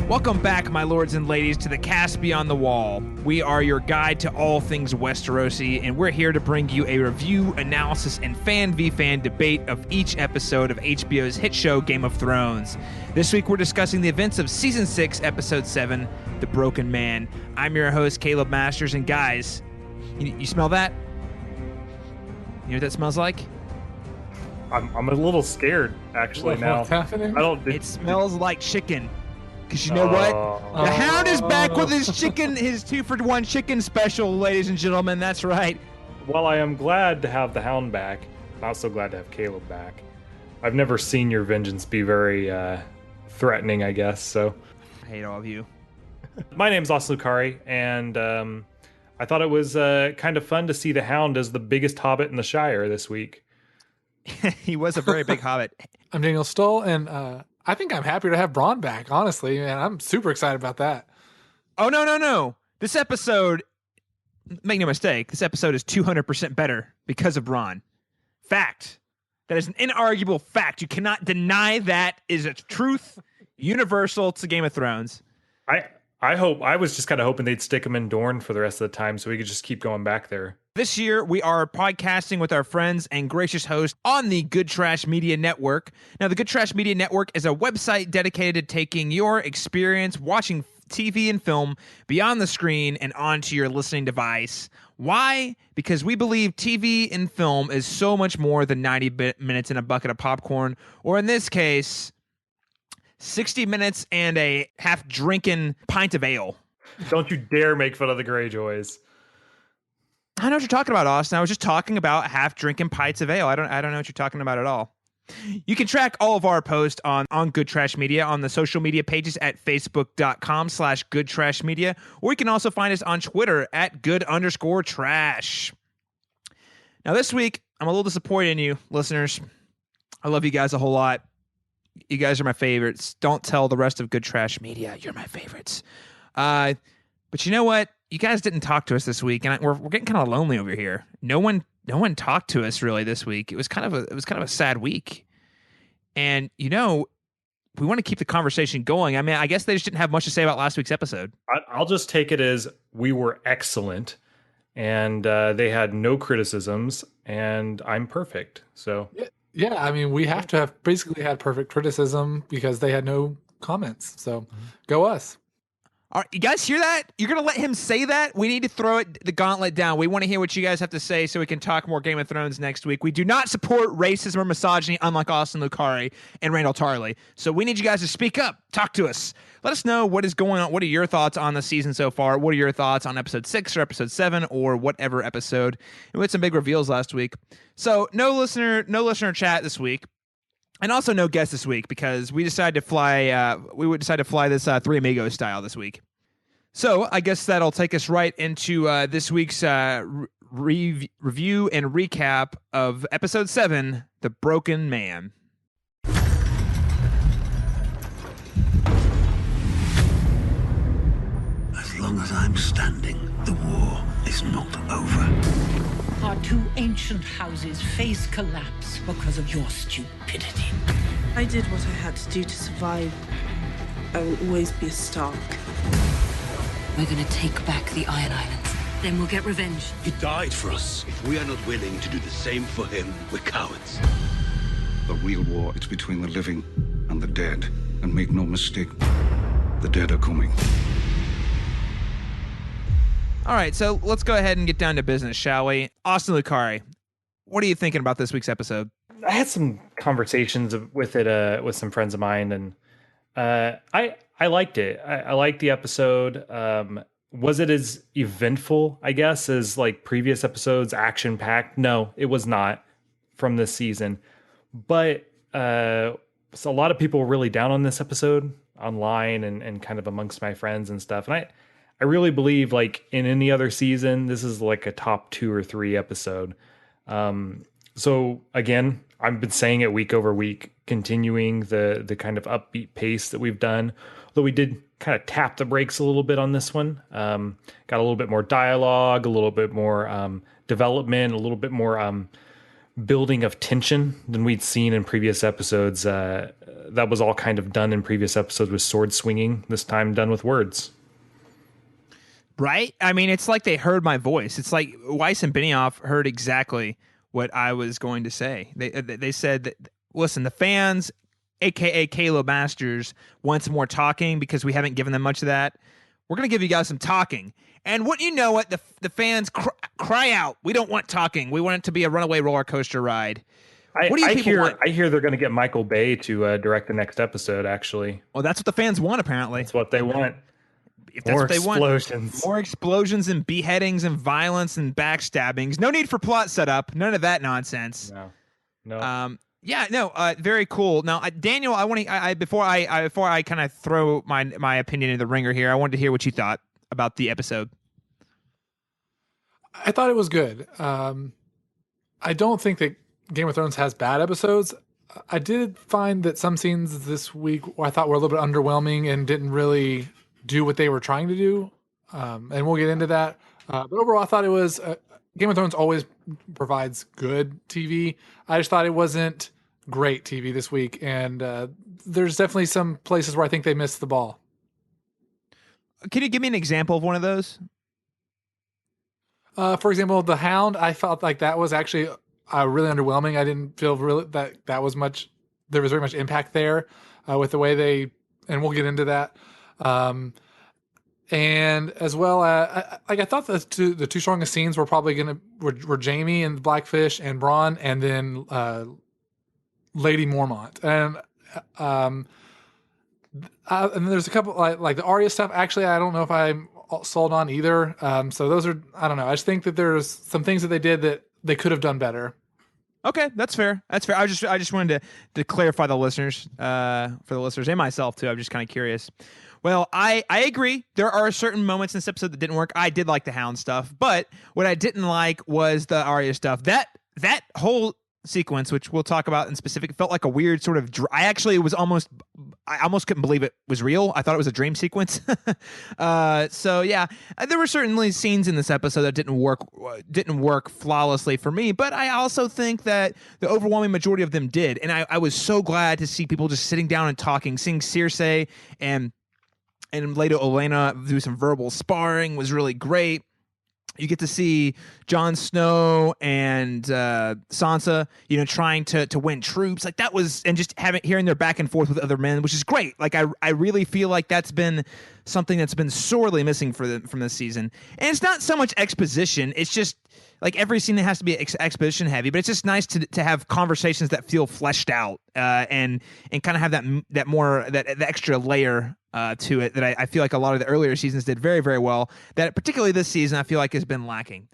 Welcome back, my lords and ladies, to the Cast Beyond the Wall. We are your guide to all things Westerosi, and we're here to bring you a review, analysis, and fan v fan debate of each episode of HBO's hit show Game of Thrones. This week we're discussing the events of Season 6, Episode 7, The Broken Man. I'm your host, Caleb Masters, and guys, you smell that? You know what that smells like? I'm a little scared, actually, now. What's happening? It smells like chicken. Because you know what? The Hound is back with his chicken, his 2-for-1 chicken special, ladies and gentlemen. That's right. While I am glad to have the Hound back, I'm also glad to have Caleb back. I've never seen your vengeance be very threatening, I guess, so. I hate all of you. My name's Austin Lucari, and I thought it was kind of fun to see the Hound as the biggest hobbit in the Shire this week. He was a very big hobbit. I'm Daniel Stoll, and I think I'm happy to have Braun back, honestly, man. I'm super excited about that. Oh, no. This episode, make no mistake, this episode is 200% better because of Braun. Fact. That is an inarguable fact. You cannot deny that is a truth universal to Game of Thrones. I was just kind of hoping they'd stick him in Dorne for the rest of the time so we could just keep going back there. This year, we are podcasting with our friends and gracious host on the Good Trash Media Network. Now, the Good Trash Media Network is a website dedicated to taking your experience watching TV and film beyond the screen and onto your listening device. Why? Because we believe TV and film is so much more than 90 minutes in a bucket of popcorn, or in this case, 60 minutes and a half-drinking pint of ale. Don't you dare make fun of the Greyjoys. I know what you're talking about, Austin. I was just talking about half-drinking pints of ale. I don't know what you're talking about at all. You can track all of our posts on Good Trash Media on the social media pages at facebook.com/goodtrashmedia, or you can also find us on Twitter at good_trash. Now, this week, I'm a little disappointed in you, listeners. I love you guys a whole lot. You guys are my favorites. Don't tell the rest of Good Trash Media you're my favorites. But you know what? You guys didn't talk to us this week, and we're getting kind of lonely over here. No one talked to us really this week. It was kind of a sad week, and we want to keep the conversation going. I mean, I guess they just didn't have much to say about last week's episode. I'll just take it as we were excellent, and they had no criticisms, and I'm perfect. So yeah. I mean, we have to have basically had perfect criticism because they had no comments. So go us. All right, you guys hear that? You're going to let him say that? We need to throw the gauntlet down. We want to hear what you guys have to say so we can talk more Game of Thrones next week. We do not support racism or misogyny, unlike Austin Lucari and Randall Tarley. So we need you guys to speak up. Talk to us. Let us know what is going on. What are your thoughts on the season so far? What are your thoughts on episode 6 or episode 7 or whatever episode? And we had some big reveals last week. So no listener chat this week. And also no guest this week because we decided to fly. We would decide to fly this Three Amigos style this week. So I guess that'll take us right into this week's review and recap of episode 7, The Broken Man. As long as I'm standing, the war is not over. Our two ancient houses face collapse because of your stupidity. I did what I had to do to survive. I will always be a Stark. We're gonna take back the Iron Islands. Then we'll get revenge. He died for us. If we are not willing to do the same for him, we're cowards. The real war is between the living and the dead. And make no mistake, the dead are coming. All right, so let's go ahead and get down to business, shall we? Austin Lucari, what are you thinking about this week's episode? I had some conversations with it with some friends of mine, and I liked it. I liked the episode. Was it as eventful, I guess, as like previous episodes, action-packed? No, it was not from this season. But so a lot of people were really down on this episode online and kind of amongst my friends and stuff. And I really believe, like, in any other season, this is like a top 2 or 3 episode. So again, I've been saying it week over week, continuing the kind of upbeat pace that we've done. Though we did kind of tap the brakes a little bit on this one. Got a little bit more dialogue, a little bit more development, a little bit more building of tension than we'd seen in previous episodes that that was all kind of done in previous episodes with sword swinging. This time done with words. Right? I mean, it's like they heard my voice. It's like Weiss and Benioff heard exactly what I was going to say. They said that, listen, the fans, aka Caleb Masters, want some more talking because we haven't given them much of that. We're going to give you guys some talking. And wouldn't you know it, the fans cry out, we don't want talking. We want it to be a runaway roller coaster ride. What do you people want? I hear they're going to get Michael Bay to direct the next episode, actually. Well, that's what the fans want, apparently. That's what they want. If that's more what they explosions. Want. More explosions and beheadings and violence and backstabbings. No need for plot setup. None of that nonsense. No. Very cool. Now, Daniel, I want to before I kind of throw my opinion in the ringer here, I wanted to hear what you thought about the episode. I thought it was good. I don't think that Game of Thrones has bad episodes. I did find that some scenes this week I thought were a little bit underwhelming and didn't really do what they were trying to do. And we'll get into that. But overall, I thought it was Game of Thrones always provides good TV. I just thought it wasn't great TV this week. And there's definitely some places where I think they missed the ball. Can you give me an example of one of those? For example, The Hound, I felt like that was actually really underwhelming. I didn't feel really that was much. There was very much impact there with the way they, and we'll get into that. And as well, I thought the two strongest scenes were probably were Jaime and Blackfish and Bronn, and then Lady Mormont. And there's a couple like the Arya stuff. Actually, I don't know if I'm sold on either. So those are, I don't know. I just think that there's some things that they did that they could have done better. Okay, that's fair. That's fair. I just wanted to clarify the listeners, for the listeners and myself too. I'm just kind of curious. Well, I agree. There are certain moments in this episode that didn't work. I did like the Hound stuff, but what I didn't like was the Arya stuff. That whole sequence, which we'll talk about in specific, felt like a weird sort of. I almost couldn't believe it was real. I thought it was a dream sequence. So yeah, there were certainly scenes in this episode that didn't work flawlessly for me. But I also think that the overwhelming majority of them did, and I was so glad to see people just sitting down and talking, seeing Cersei and Lady Olenna do some verbal sparring was really great. You get to see Jon Snow and Sansa, trying to win troops. Like that was, and just hearing their back and forth with other men, which is great. Like I really feel like that's been something that's been sorely missing from this season. And it's not so much exposition. It's just like every scene that has to be exposition heavy, but it's just nice to have conversations that feel fleshed out and kind of have that extra layer to it that I feel like a lot of the earlier seasons did very, very well. That particularly this season I feel like has been lacking.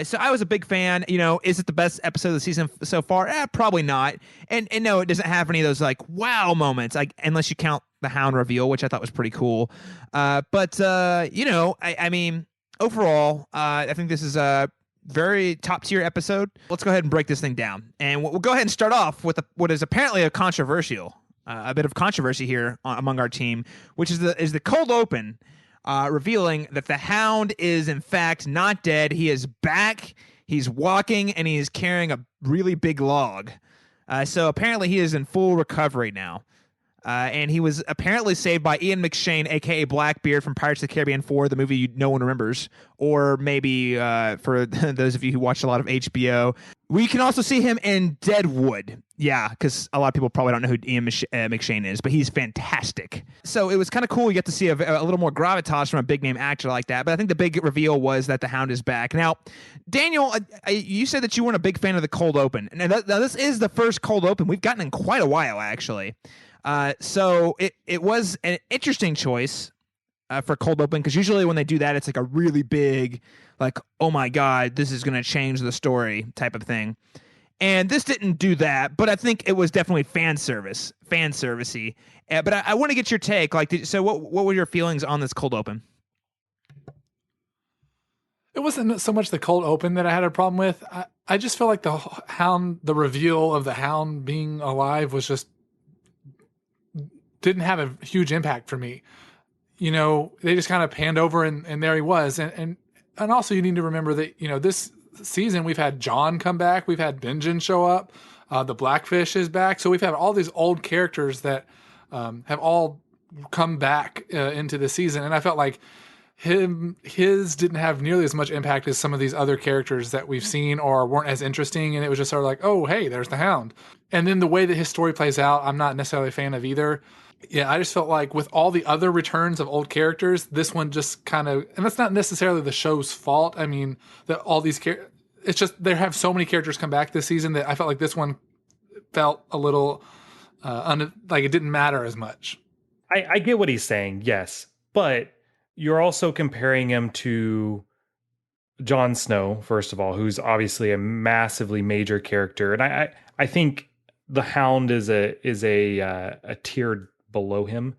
So I was a big fan. Is it the best episode of the season so far? Probably not. And no, it doesn't have any of those like wow moments, like unless you count the Hound reveal, which I thought was pretty cool. But I mean, overall, I think this is a very top tier episode. Let's go ahead and break this thing down, and we'll go ahead and start off with what is apparently a bit of controversy here among our team, which is the cold open, revealing that the Hound is in fact not dead. He is back. He's walking and he is carrying a really big log. So apparently he is in full recovery now. And he was apparently saved by Ian McShane, a.k.a. Blackbeard from Pirates of the Caribbean 4, the movie no one remembers. Or maybe for those of you who watch a lot of HBO. We can also see him in Deadwood. Yeah, because a lot of people probably don't know who Ian McShane is, but he's fantastic. So it was kind of cool. You get to see a little more gravitas from a big-name actor like that. But I think the big reveal was that the Hound is back. Now, Daniel, you said that you weren't a big fan of the cold open. And now this is the first cold open we've gotten in quite a while, actually. So it was an interesting choice for cold open, because usually when they do that, it's like a really big, like, oh my God, this is going to change the story type of thing. And this didn't do that, but I think it was definitely fan servicey. But I want to get your take. So what were your feelings on this cold open? It wasn't so much the cold open that I had a problem with. I just felt like the reveal of the Hound being alive was just didn't have a huge impact for me. They just kind of panned over and there he was. And also you need to remember that, this season we've had Jon come back. We've had Benjen show up. The Blackfish is back. So we've had all these old characters that have all come back into the season. And I felt like his didn't have nearly as much impact as some of these other characters that we've seen or weren't as interesting. And it was just sort of like, oh, hey, there's the Hound. And then the way that his story plays out, I'm not necessarily a fan of either. Yeah, I just felt like with all the other returns of old characters, this one just kind of, and that's not necessarily the show's fault. I mean, that all these it's just they have so many characters come back this season that I felt like this one felt a little like it didn't matter as much. I get what he's saying, yes, but you're also comparing him to Jon Snow, first of all, who's obviously a massively major character, and I think the Hound is a tier below him.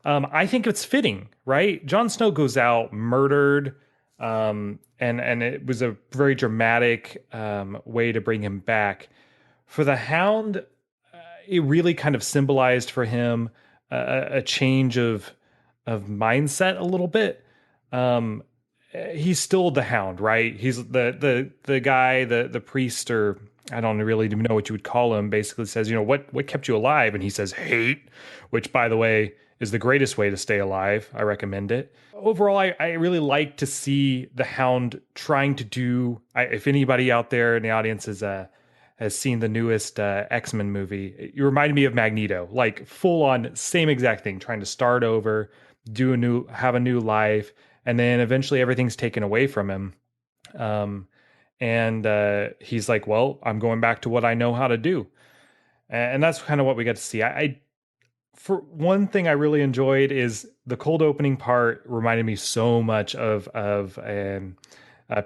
I think it's fitting, right? Jon Snow goes out murdered, and it was a very dramatic way to bring him back. For the Hound, it really kind of symbolized for him a change of mindset a little bit. He's still the Hound, right? He's the guy, the priest, or I don't really even know what you would call him, basically says, you know, what kept you alive? And he says, hate, which, by the way, is the greatest way to stay alive. I recommend it. Overall, I really like to see the Hound trying to do, if anybody out there in the audience has seen the newest X-Men movie, you reminded me of Magneto, like full on same exact thing, trying to start over, have a new life, and then eventually everything's taken away from him. And he's like, well, I'm going back to what I know how to do. And that's kind of what we got to see. For one thing I really enjoyed is the cold opening part reminded me so much of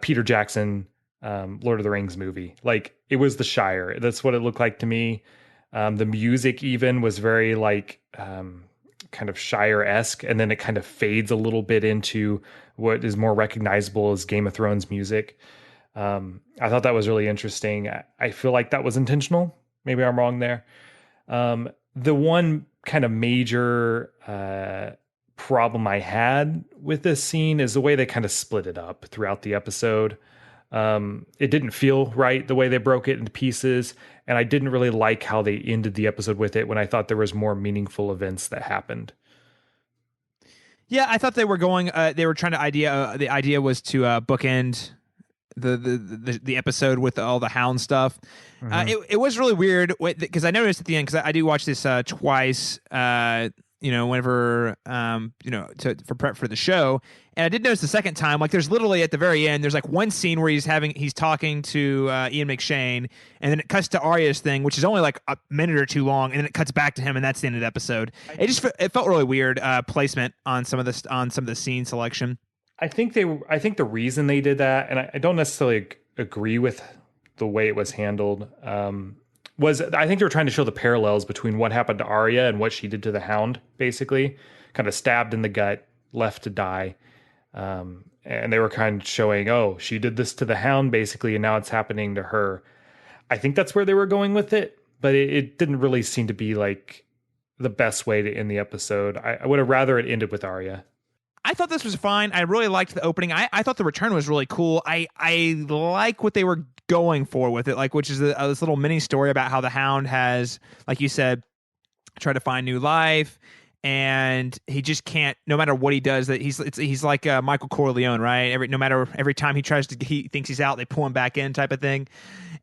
Peter Jackson, Lord of the Rings movie. Like, it was the Shire. That's what it looked like to me. The music even was very like kind of Shire-esque, and then it kind of fades a little bit into what is more recognizable as Game of Thrones music. I thought that was really interesting. I feel like that was intentional. Maybe I'm wrong there. The one kind of major problem I had with this scene is the way they kind of split it up throughout the episode. It didn't feel right the way they broke it into pieces, and I didn't really like how they ended the episode with it when I thought there was more meaningful events that happened. Yeah, I thought they were going. They were trying to the idea was to bookend the episode with all the Hound stuff. Mm-hmm. It was really weird because I noticed at the end, because I do watch this twice. Whenever for prep for the show, and I did notice the second time, like there's literally at the very end, there's like one scene where he's talking to Ian McShane, and then it cuts to Arya's thing, which is only like a minute or two long, and then it cuts back to him, and that's the end of the episode. It felt really weird placement on some of the scene selection. I think the reason they did that, and I don't necessarily agree with the way it was handled, was I think they were trying to show the parallels between what happened to Arya and what she did to the Hound, basically. Kind of stabbed in the gut, left to die. And they were kind of showing, oh, she did this to the Hound, basically, and now it's happening to her. I think that's where they were going with it, but it didn't really seem to be like the best way to end the episode. I would have rather it ended with Arya. I thought this was fine. I really liked the opening. I thought the return was really cool. I like what they were going for with it, like, which is this little mini story about how the Hound has, like you said, tried to find new life, and he just can't. No matter what he does, that he's like Michael Corleone, right? Every time he thinks he's out, they pull him back in, type of thing.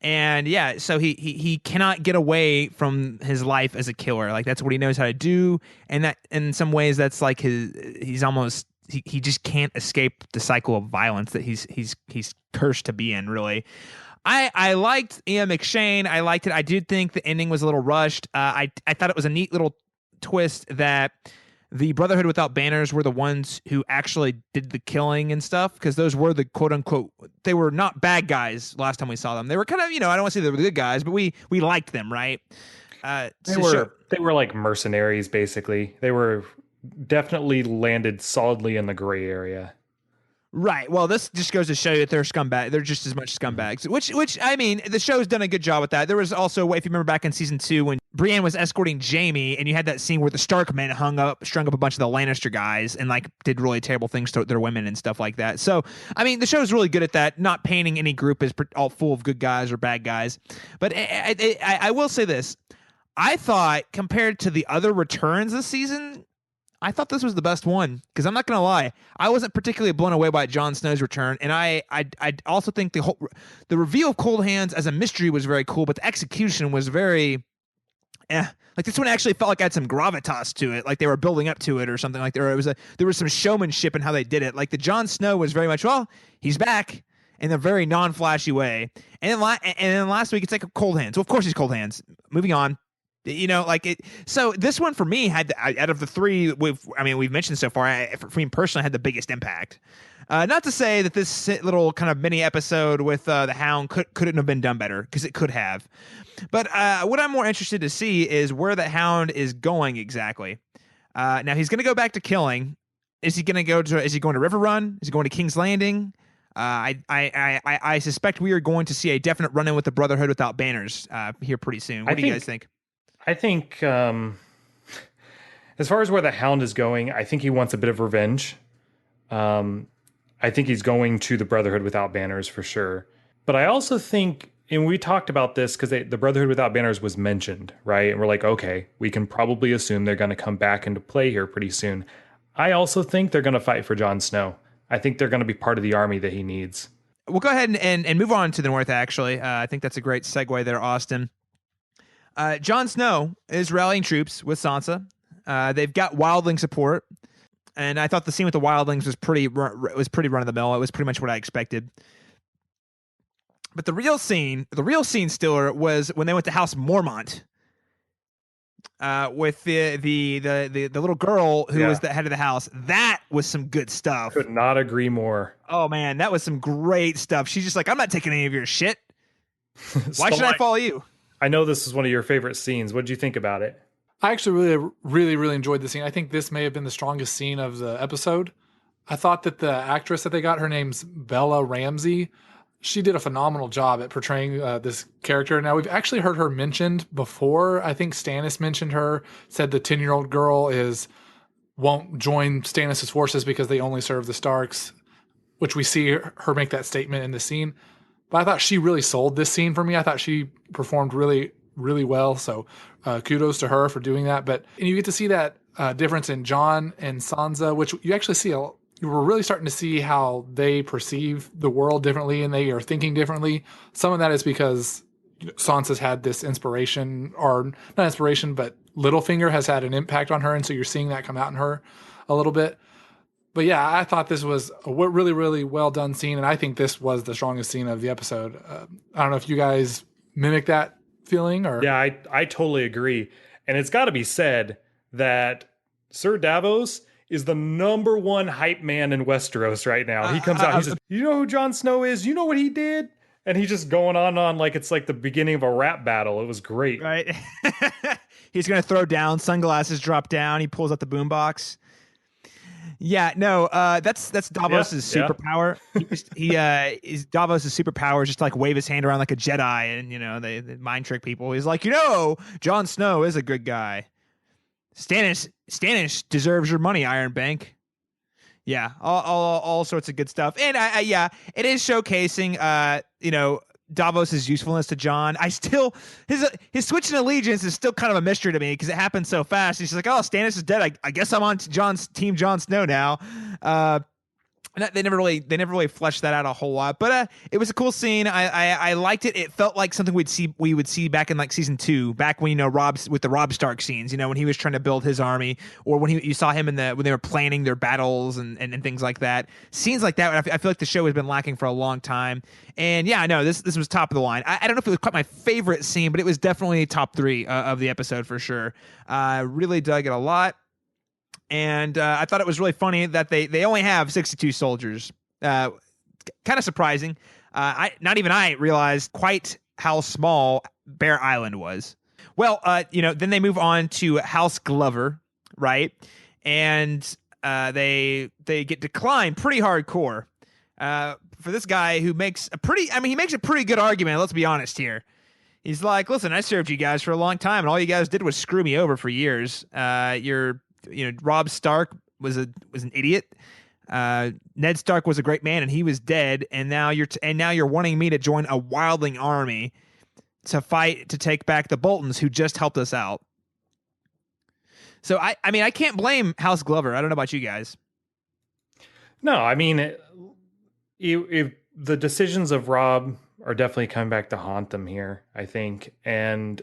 And yeah, so he cannot get away from his life as a killer. Like, that's what he knows how to do, and that in some ways that's like he's almost. He just can't escape the cycle of violence that he's cursed to be in, really. I liked Ian McShane. I liked it. I did think the ending was a little rushed. I thought it was a neat little twist that the Brotherhood Without Banners were the ones who actually did the killing and stuff, because those were the quote unquote, they were not bad guys last time we saw them. They were kind of, I don't want to say they were the good guys, but we liked them, right? They were like mercenaries, basically. They were definitely landed solidly in the gray area. Right. Well, this just goes to show you that they're scumbag. They're just as much scumbags. Which I mean, the show's done a good job with that. There was also, if you remember back in season 2, when Brienne was escorting Jaime, and you had that scene where the Stark men strung up a bunch of the Lannister guys and like did really terrible things to their women and stuff like that. So, I mean, the show's really good at that, not painting any group as all full of good guys or bad guys. But I will say this: I thought compared to the other returns this season, I thought this was the best one, because I'm not gonna lie, I wasn't particularly blown away by Jon Snow's return, and I also think the reveal of Cold Hands as a mystery was very cool, but the execution was very, like this one actually felt like it had some gravitas to it, like they were building up to it or something. Like there was some showmanship in how they did it. Like the Jon Snow was very much, well, he's back in a very non-flashy way, and then last week it's like a Cold Hands. Well, of course he's Cold Hands. Moving on. You know, like it. So this one for me had, out of the three we've mentioned so far, for me personally, had the biggest impact. Not to say that this little kind of mini episode with the Hound couldn't have been done better, because it could have. But what I'm more interested to see is where the Hound is going exactly. Now he's going to go back to killing. Is he going to River Run? Is he going to King's Landing? I suspect we are going to see a definite run-in with the Brotherhood without banners here pretty soon. What do you guys think? I think, as far as where the Hound is going, I think he wants a bit of revenge. I think he's going to the Brotherhood without banners for sure. But I also think, and we talked about this because the Brotherhood without banners was mentioned, right? And we're like, okay, we can probably assume they're going to come back into play here pretty soon. I also think they're going to fight for Jon Snow. I think they're going to be part of the army that he needs. We'll go ahead and move on to the north, actually. I think that's a great segue there, Austin. Jon Snow is rallying troops with Sansa. They've got wildling support, and I thought the scene with the wildlings was pretty run of the mill. It was pretty much what I expected. But the real scene still was when they went to House Mormont with the little girl who was the head of the house. That was some good stuff. Could not agree more. Oh man, that was some great stuff. She's just like, I'm not taking any of your shit. Why should I follow you? I know this is one of your favorite scenes. What did you think about it? I actually really enjoyed the scene. I think this may have been the strongest scene of the episode. I thought that the actress that they got, her name's Bella Ramsey, she did a phenomenal job at portraying this character. Now, we've actually heard her mentioned before. I think Stannis mentioned her, said the 10-year-old girl won't join Stannis' forces because they only serve the Starks, which we see her make that statement in the scene. But I thought she really sold this scene for me. I thought she performed really, really well. So kudos to her for doing that. And you get to see that difference in Jon and Sansa, which you actually see. We're really starting to see how they perceive the world differently, and they are thinking differently. Some of that is because Sansa's had this inspiration, or not inspiration, but Littlefinger has had an impact on her. And so you're seeing that come out in her a little bit. But yeah, I thought this was a really, really well done scene, and I think this was the strongest scene of the episode. I don't know if you guys mimic that feeling, or yeah, I totally agree. And it's got to be said that Sir Davos is the number one hype man in Westeros right now. He comes out, he says, "You know who Jon Snow is? You know what he did?" And he's just going on like it's like the beginning of a rap battle. It was great, right? He's gonna throw down, sunglasses drop down. He pulls out the boombox. Yeah, no, that's Davos' superpower. Is Davos' superpower is just to like wave his hand around like a Jedi, and they mind trick people. He's like, Jon Snow is a good guy. Stannis deserves your money, Iron Bank. Yeah, all sorts of good stuff, and it is showcasing Davos' usefulness to Jon. I still his switch in allegiance is still kind of a mystery to me because it happened so fast. He's just like, oh, Stannis is dead. I guess I'm on team Jon Snow now. They never really fleshed that out a whole lot, but it was a cool scene. I liked it. It felt like something we would see back in like season 2, back when with the Robb Stark scenes, when he was trying to build his army, or when you saw him when they were planning their battles and things like that. Scenes like that. I feel like the show has been lacking for a long time. And yeah, I know this was top of the line. I don't know if it was quite my favorite scene, but it was definitely top 3 of the episode for sure. Really dug it a lot. And I thought it was really funny that they only have 62 soldiers. Kind of surprising. Not even I realized quite how small Bear Island was. Well, then they move on to House Glover, right? And they get declined pretty hardcore. for this guy who makes he makes a pretty good argument. Let's be honest here. He's like, listen, I served you guys for a long time, and all you guys did was screw me over for years. Robb Stark was an idiot. Ned Stark was a great man, and he was dead. And now you're wanting me to join a wildling army to fight to take back the Boltons, who just helped us out. So I can't blame House Glover. I don't know about you guys. No, I mean, if the decisions of Robb are definitely coming back to haunt them here, I think. And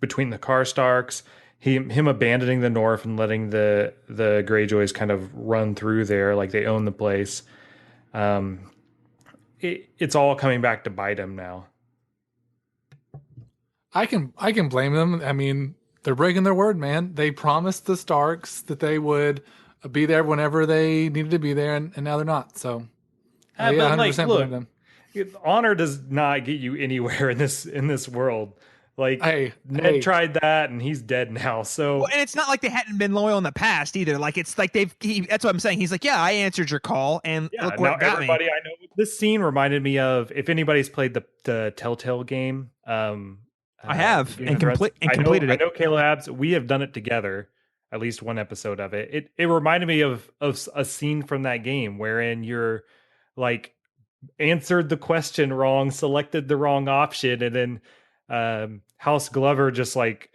between the Karstarks, him abandoning the North and letting the Greyjoys kind of run through there like they own the place, it's all coming back to bite him now. I can blame them. I mean, they're breaking their word, man. They promised the Starks that they would be there whenever they needed to be there, and now they're not. So, I 100% blame them. Honor does not get you anywhere in this world. Like, Ned tried that, and he's dead now. So, and it's not like they hadn't been loyal in the past either. Like, it's like that's what I'm saying. He's like, yeah, I answered your call, and look what got everybody me. I know. This scene reminded me of, if anybody's played the Telltale game. I have and completed it. I know Caleb's. We have done it together. At least one episode of it. It reminded me of a scene from that game wherein you're like answered the question wrong, selected the wrong option, and then House Glover just like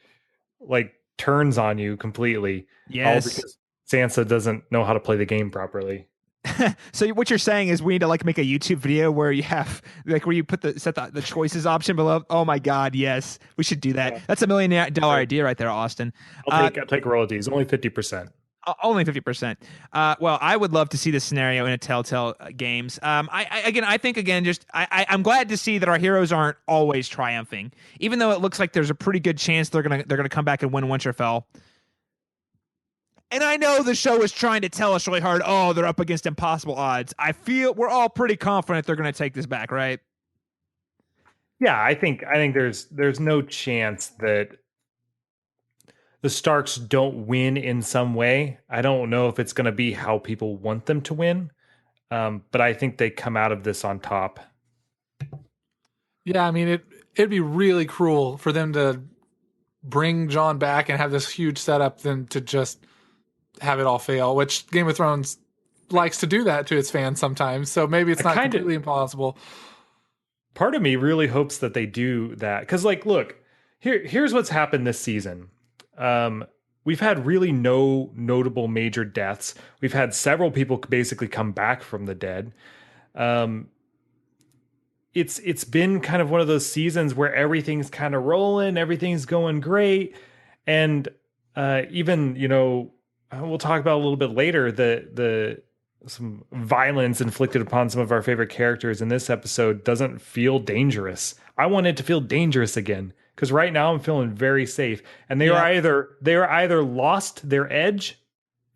turns on you completely. Yes, all because Sansa doesn't know how to play the game properly. So what you're saying is we need to like make a YouTube video where you have like where you put set the choices option below. Oh my God, yes, we should do that. Yeah. That's $1 million idea right there, Austin. I'll take royalties, only 50%. Only 50%. Well, I would love to see this scenario in a Telltale games. I think I'm glad to see that our heroes aren't always triumphing, even though it looks like there's a pretty good chance they're gonna come back and win Winterfell. And I know the show is trying to tell us really hard, oh, they're up against impossible odds. I feel we're all pretty confident they're going to take this back, right? Yeah, I think there's no chance that the Starks don't win in some way. I don't know if it's going to be how people want them to win, but I think they come out of this on top. Yeah, I mean, it'd be really cruel for them to bring Jon back and have this huge setup, then to just have it all fail, which Game of Thrones likes to do that to its fans sometimes. So maybe it's not completely impossible. Part of me really hopes that they do that. Because, like, look, here's what's happened this season. We've had really no notable major deaths. We've had several people basically come back from the dead. It's been kind of one of those seasons where everything's kind of rolling, everything's going great. And even, we'll talk about a little bit later, some violence inflicted upon some of our favorite characters in this episode doesn't feel dangerous. I want it to feel dangerous again, because right now I'm feeling very safe. And they are either lost their edge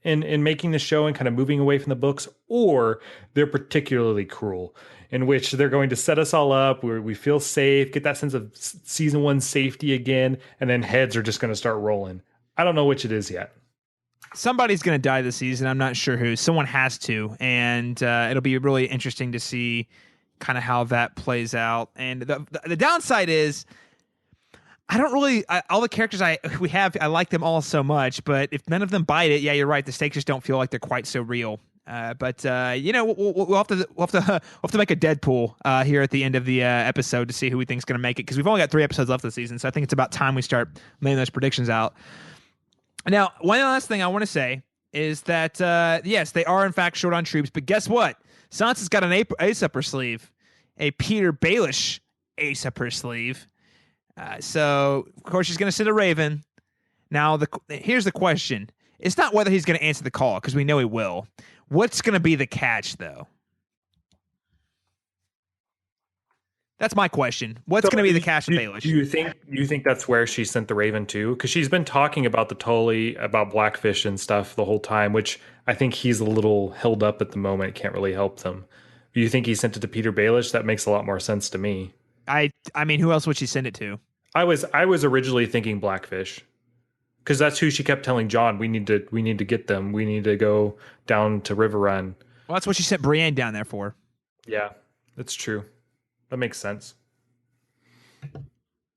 in making the show and kind of moving away from the books, or they're particularly cruel, in which they're going to set us all up where we feel safe, get that sense of season 1 safety again, and then heads are just going to start rolling. I don't know which it is yet. Somebody's going to die this season. I'm not sure who. Someone has to, and it'll be really interesting to see kind of how that plays out. And the downside is, I don't really all the characters we have. I like them all so much, but if none of them bite it, yeah, you're right. The stakes just don't feel like they're quite so real. But we'll have to make a Deadpool here at the end of the episode to see who we think is going to make it, because we've only got 3 episodes left this season, so I think it's about time we start laying those predictions out. Now, one last thing I want to say is that, yes, they are in fact short on troops, but guess what? Sansa's got an ace up her sleeve, a Peter Baelish ace up her sleeve. So, of course, she's going to send a Raven. Now, here's the question. It's not whether he's going to answer the call, because we know he will. What's going to be the catch, though? That's my question. What's going to be the catch with Baelish? Do you think that's where she sent the Raven to? Because she's been talking about the Tully, about Blackfish and stuff the whole time, which I think he's a little held up at the moment. Can't really help them. Do you think he sent it to Peter Baelish? That makes a lot more sense to me. I mean, who else would she send it to? I was originally thinking Blackfish, because that's who she kept telling Jon, we need to get them. We need to go down to River Run. Well, that's what she sent Brienne down there for. Yeah, that's true. That makes sense.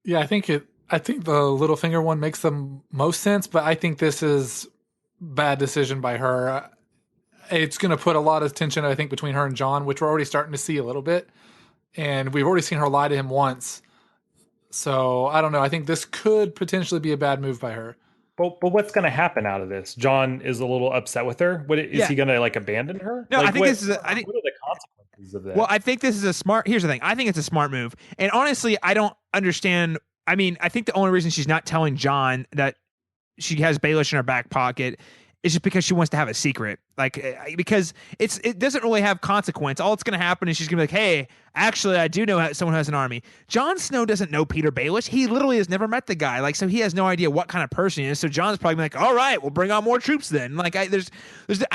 Yeah, I think the Littlefinger one makes the most sense, but I think this is bad decision by her. It's going to put a lot of tension, I think, between her and Jon, which we're already starting to see a little bit. And we've already seen her lie to him once. So I don't know. I think this could potentially be a bad move by her. But what's going to happen out of this? Jon is a little upset with her. Is he going to like abandon her? No, like, I think what, this is. What are the consequences of that? Well, I think this is a smart. Here's the thing. I think it's a smart move. And honestly, I don't understand. I mean, I think the only reason she's not telling Jon that she has Baelish in her back pocket is just because she wants to have a secret. Because it doesn't really have consequence. All it's going to happen is she's going to be like, hey, actually, I do know someone who has an army. Jon Snow doesn't know Peter Baelish. He literally has never met the guy. So he has no idea what kind of person he is. So Jon's probably like, all right, we'll bring on more troops then. I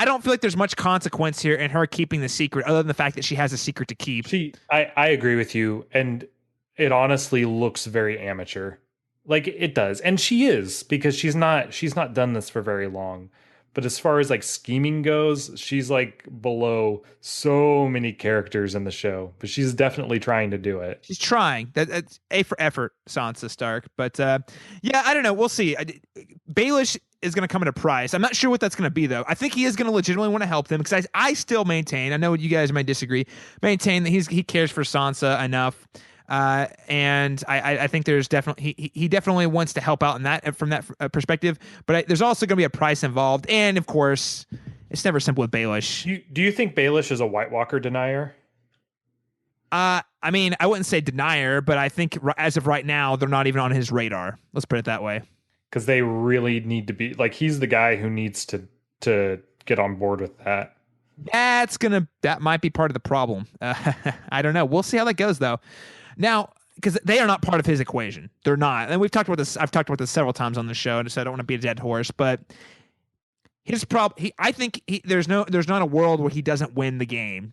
don't feel like there's much consequence here in her keeping the secret other than the fact that she has a secret to keep. I agree with you. And it honestly looks very amateur. Like it does. And she is, because she's not done this for very long. But as far as like scheming goes, she's like below so many characters in the show. But she's definitely trying to do it. She's trying. That's A for effort, Sansa Stark. But yeah, I don't know. We'll see. Baelish is going to come at a price. I'm not sure what that's going to be, though. I think he is going to legitimately want to help them, because I still maintain, I know you guys might disagree, maintain that he cares for Sansa enough. And I think there's definitely he definitely wants to help out in that from that perspective, but there's also going to be a price involved, and of course, it's never simple with Baelish. Do you think Baelish is a White Walker denier? I mean, I wouldn't say denier, but I think as of right now, they're not even on his radar. Let's put it that way. Because they really need to be like, he's the guy who needs to get on board with that. That might be part of the problem. I don't know. We'll see how that goes, though. Now, because they are not part of his equation. They're not. And we've talked about this. I've talked about this several times on the show, and so I don't want to be a dead horse. But his problem, I think there's not a world where he doesn't win the game,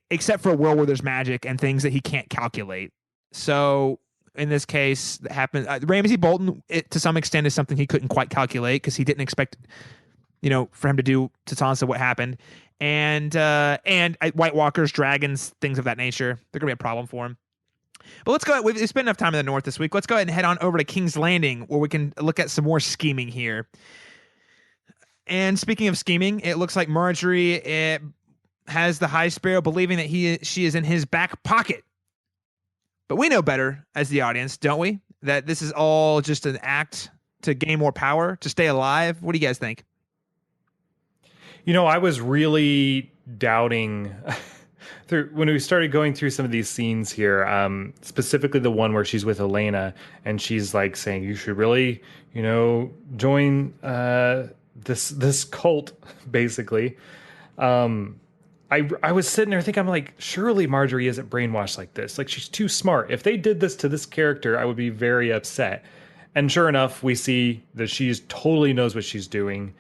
except for a world where there's magic and things that he can't calculate. So in this case, that happened. Ramsay Bolton, to some extent, is something he couldn't quite calculate because he didn't expect, for him to do to Sansa what happened. And White Walkers, dragons, things of that nature, they're gonna be a problem for him. But let's go. We've spent enough time in the north this week. Let's go ahead and head on over to King's Landing, where we can look at some more scheming here. And speaking of scheming, it looks like Margery has the High Sparrow believing that she is in his back pocket. But we know better as the audience, don't we? That this is all just an act to gain more power, to stay alive. What do you guys think? I was really doubting when we started going through some of these scenes here, specifically the one where she's with Olenna and she's like saying, you should really, join this cult, basically. I was sitting there thinking, I'm like, surely Margery isn't brainwashed like this. Like, she's too smart. If they did this to this character, I would be very upset. And sure enough, we see that she totally knows what she's doing.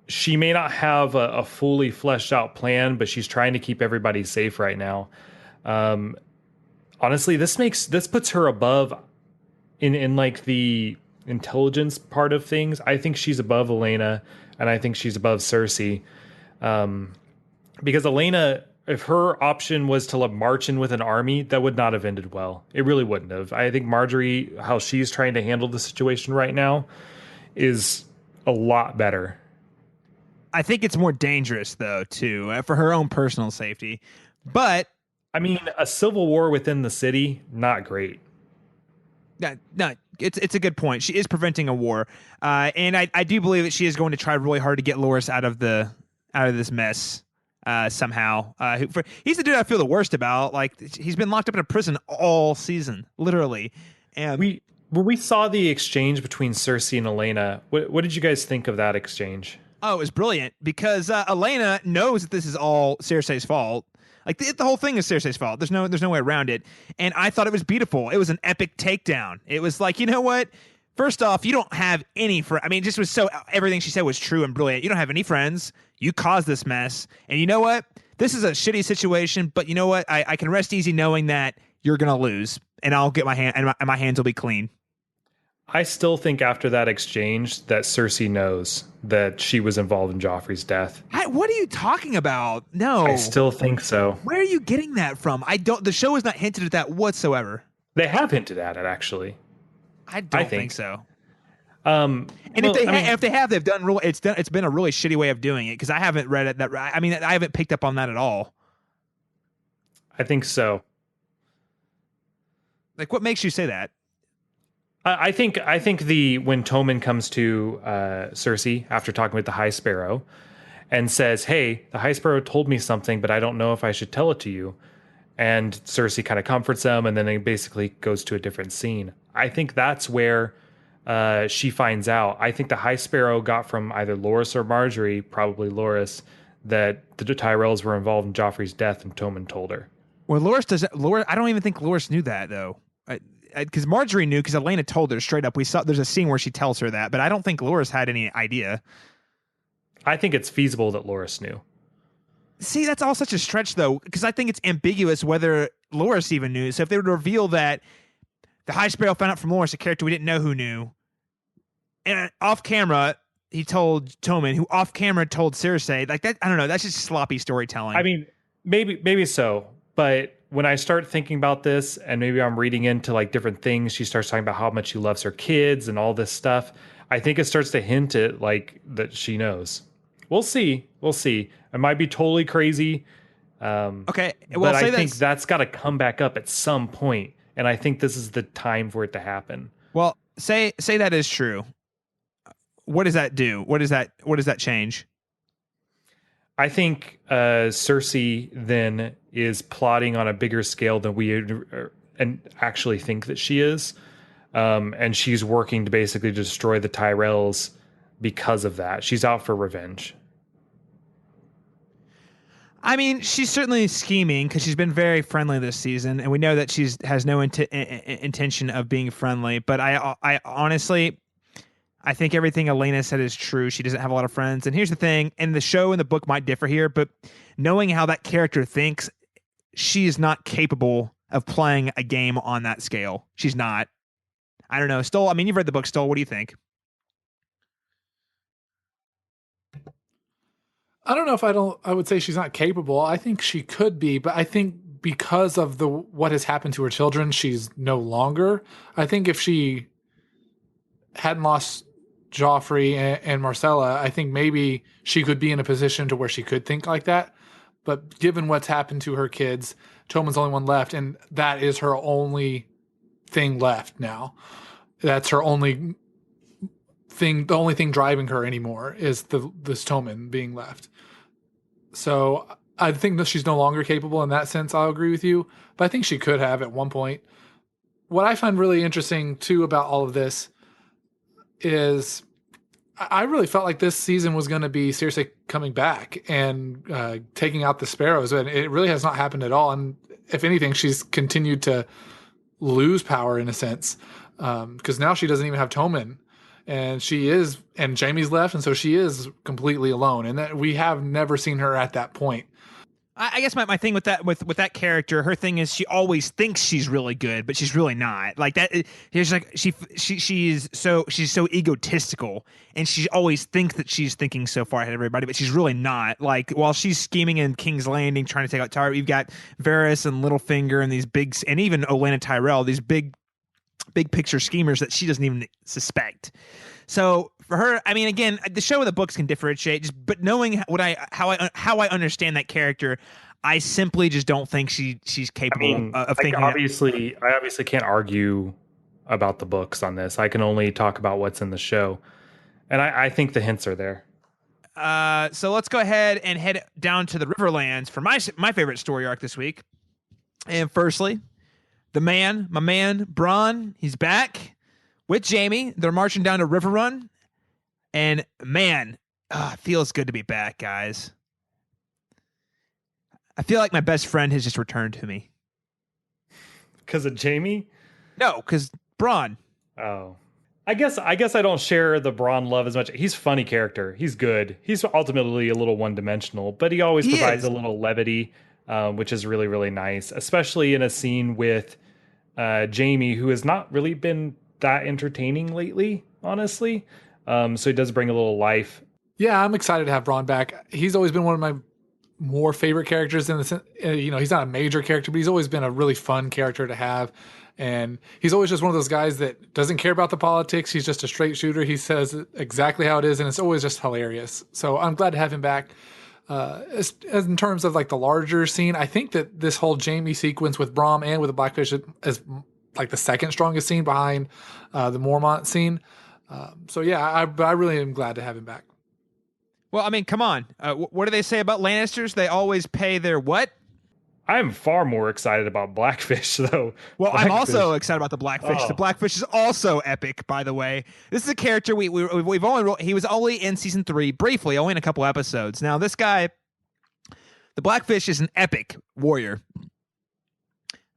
She may not have a fully fleshed out plan, but she's trying to keep everybody safe right now. Honestly, this puts her above in like the intelligence part of things. I think she's above Olenna, and I think she's above Cersei. Because Olenna, if her option was to march in with an army, that would not have ended well. It really wouldn't have. I think Margery, how she's trying to handle the situation right now, is a lot better. I think it's more dangerous, though, too, for her own personal safety. But I mean, a civil war within the city, not great. No, it's a good point. She is preventing a war, and I do believe that she is going to try really hard to get Loras out of this mess somehow. He's the dude I feel the worst about. Like, he's been locked up in a prison all season, literally. And when we saw the exchange between Cersei and Olenna, what did you guys think of that exchange? Oh, it was brilliant, because Olenna knows that this is all Cersei's fault. Like, the whole thing is Cersei's fault. There's no way around it. And I thought it was beautiful. It was an epic takedown. It was like, you know what? First off, you don't have any friends. I mean, just was everything she said was true and brilliant. You don't have any friends. You caused this mess. And you know what? This is a shitty situation, but you know what? I can rest easy knowing that you're going to lose, and I'll get my hands will be clean. I still think after that exchange that Cersei knows that she was involved in Joffrey's death. What are you talking about? No. I still think so. Where are you getting that from? The show has not hinted at that whatsoever. They have hinted at it, actually. I don't think so. And if they have, they've done it's been a really shitty way of doing it, because I haven't read it I haven't picked up on that at all. I think so. Like, what makes you say that? I think when Tommen comes to Cersei after talking with the High Sparrow and says, "Hey, the High Sparrow told me something, but I don't know if I should tell it to you," and Cersei kind of comforts him, and then it basically goes to a different scene. I think that's where she finds out. I think the High Sparrow got from either Loras or Margery, probably Loras, that the Tyrells were involved in Joffrey's death, and Tommen told her. Well, Loras, I don't even think Loras knew that, though. Because Margery knew, because Olenna told her straight up. There's a scene where she tells her that, but I don't think Loras had any idea. I think it's feasible that Loras knew. See, that's all such a stretch, though, because I think it's ambiguous whether Loras even knew. So if they would reveal that the High Sparrow found out from Loras, a character we didn't know who knew, and off camera he told Tommen, who off camera told Cersei, like that, I don't know, that's just sloppy storytelling. I mean, maybe so, but when I start thinking about this, and maybe I'm reading into like different things, she starts talking about how much she loves her kids and all this stuff. I think it starts to hint at like that she knows. We'll see. It might be totally crazy. Okay, well, but I think that's got to come back up at some point, and I think this is the time for it to happen. Well, say that is true. What does that do? What does that change? I think Cersei then is plotting on a bigger scale than we and actually think that she is. And she's working to basically destroy the Tyrells because of that. She's out for revenge. I mean, she's certainly scheming, because she's been very friendly this season, and we know that she has no intention of being friendly. But I honestly, I think everything Olenna said is true. She doesn't have a lot of friends. And here's the thing, and the show and the book might differ here, but knowing how that character thinks, she is not capable of playing a game on that scale. She's not. I don't know. Stoll, I mean, you've read the book, Stoll. What do you think? I don't know if I would say she's not capable. I think she could be, but I think because of what has happened to her children, she's no longer. I think if she hadn't lost Joffrey and Marcella, I think maybe she could be in a position to where she could think like that. But given what's happened to her kids, Tommen's the only one left, and that is her only thing left now. That's her only thing. The only thing driving her anymore is this Tommen being left. So I think that she's no longer capable in that sense. I'll agree with you, but I think she could have at one point. What I find really interesting too about all of this is I really felt like this season was going to be Cersei coming back and taking out the Sparrows, and it really has not happened at all. And if anything, she's continued to lose power in a sense, because now she doesn't even have Tommen, and Jaime's left, and so she is completely alone. And that we have never seen her at that point. I guess my thing with that character, her thing is she always thinks she's really good, but she's really not. Like that, she's like she's so egotistical, and she always thinks that she's thinking so far ahead of everybody, but she's really not. Like while she's scheming in King's Landing, trying to take out Tyrell, you've got Varys and Littlefinger and these big, and even Olenna Tyrell, these big picture schemers that she doesn't even suspect. So for her, I mean, again, the show and the books can differentiate, but knowing how I understand that character, I simply just don't think she's capable of thinking. I obviously can't argue about the books on this. I can only talk about what's in the show, and I think the hints are there. So let's go ahead and head down to the Riverlands for my favorite story arc this week. And firstly, my man, Bronn, he's back with Jaime. They're marching down to Riverrun. And man, it feels good to be back, guys. I feel like my best friend has just returned to me. Because of Jaime? No, because Bronn. Oh. I guess I don't share the Bronn love as much. He's a funny character. He's good. He's ultimately a little one-dimensional, but he always provides a little levity, which is really, really nice, especially in a scene with Jaime, who has not really been that entertaining lately, honestly. So he does bring a little life. Yeah, I'm excited to have Braun back. He's always been one of my more favorite characters in the sense, he's not a major character, but he's always been a really fun character to have. And he's always just one of those guys that doesn't care about the politics. He's just a straight shooter. He says exactly how it is, and it's always just hilarious. So I'm glad to have him back. As in terms of like the larger scene, I think that this whole Jamie sequence with Braum and with the Blackfish is like the second strongest scene behind the Mormont scene. So yeah, I really am glad to have him back. Well, I mean, come on. What do they say about Lannisters? They always pay their what? I'm far more excited about Blackfish, though. Well, Blackfish. I'm also excited about the Blackfish. Oh. The Blackfish is also epic, by the way. This is a character we've only he was only in season 3 briefly, only in a couple episodes. Now, this guy, the Blackfish, is an epic warrior,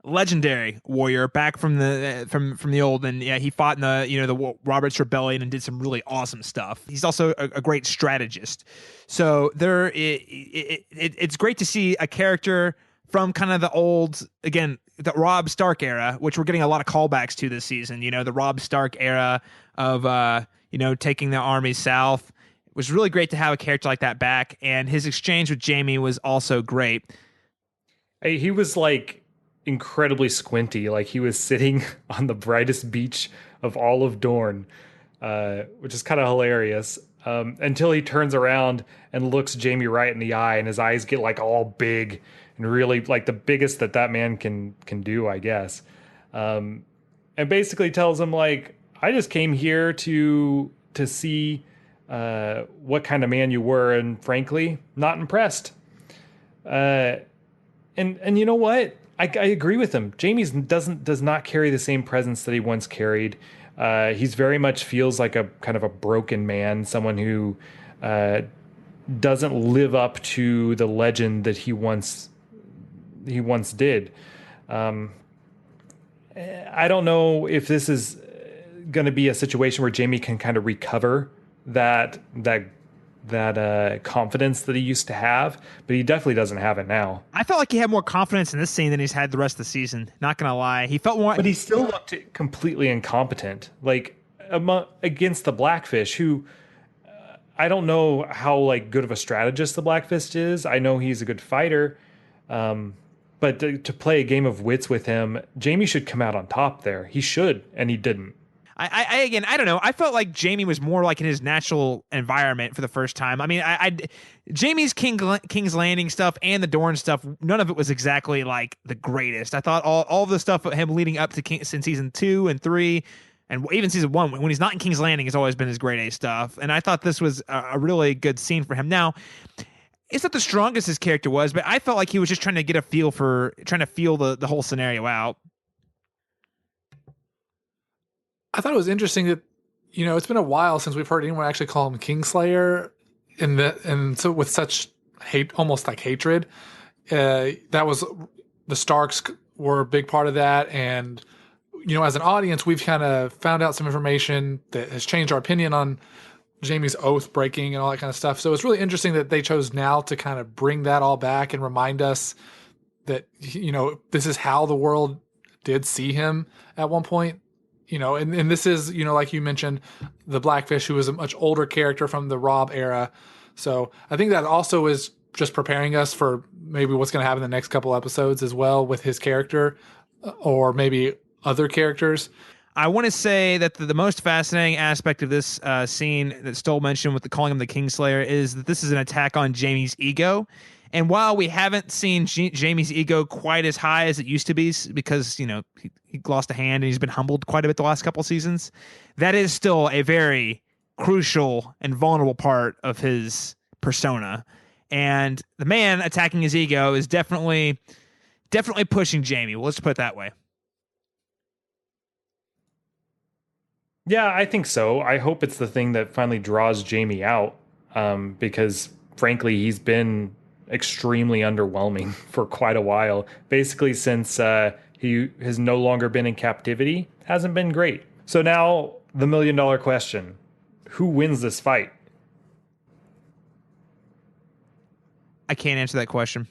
legendary warrior, back from the old, and yeah, he fought in the Roberts Rebellion and did some really awesome stuff. He's also a great strategist. So it's great to see a character from kind of the old, again, the Robb Stark era, which we're getting a lot of callbacks to this season. The Robb Stark era of taking the army south. It was really great to have a character like that back, and his exchange with Jamie was also great. Hey, he was like incredibly squinty, like he was sitting on the brightest beach of all of Dorne, which is kind of hilarious. Until he turns around and looks Jamie right in the eye, and his eyes get like all big and really like the biggest that man can do, I guess. And basically tells him like, I just came here to see what kind of man you were, and frankly, not impressed. And you know what? I agree with him. Jamie does not carry the same presence that he once carried. He's very much feels like a kind of a broken man, someone who doesn't live up to the legend that he once did. I don't know if this is going to be a situation where Jamie can kind of recover that confidence that he used to have, but he definitely doesn't have it now. I felt like he had more confidence in this scene than he's had the rest of the season. Not gonna lie, he felt more. But he still looked completely incompetent, like against the Blackfish, who I don't know how like good of a strategist the Blackfish is. I know he's a good fighter, but to play a game of wits with him, Jamie should come out on top there. He should, and he didn't. I don't know. I felt like Jamie was more like in his natural environment for the first time. I mean, Jamie's King's Landing stuff and the Dorne stuff, none of it was exactly like the greatest. I thought all of the stuff of him leading up to in season 2 and 3, and even season 1, when he's not in King's Landing, has always been his grade A stuff. And I thought this was a really good scene for him. Now, it's not the strongest his character was, but I felt like he was just trying to feel the whole scenario out. I thought it was interesting that, it's been a while since we've heard anyone actually call him Kingslayer, and so with such hate, almost like hatred. That was, the Starks were a big part of that, and as an audience, we've kind of found out some information that has changed our opinion on Jamie's oath breaking and all that kind of stuff. So it's really interesting that they chose now to kind of bring that all back and remind us that this is how the world did see him at one point. And this is, like you mentioned, the Blackfish, who was a much older character from the Robb era. So I think that also is just preparing us for maybe what's going to happen in the next couple episodes as well with his character, or maybe other characters. I want to say that the most fascinating aspect of this scene that Stoll mentioned with calling him the Kingslayer is that this is an attack on Jamie's ego. And while we haven't seen Jamie's ego quite as high as it used to be, because he lost a hand and he's been humbled quite a bit the last couple seasons, that is still a very crucial and vulnerable part of his persona. And the man attacking his ego is definitely pushing Jamie. Well, let's put it that way. Yeah, I think so. I hope it's the thing that finally draws Jamie out, because frankly, he's been extremely underwhelming for quite a while. Basically, since he has no longer been in captivity, hasn't been great. So now the $1 million question: who wins this fight? I can't answer that question.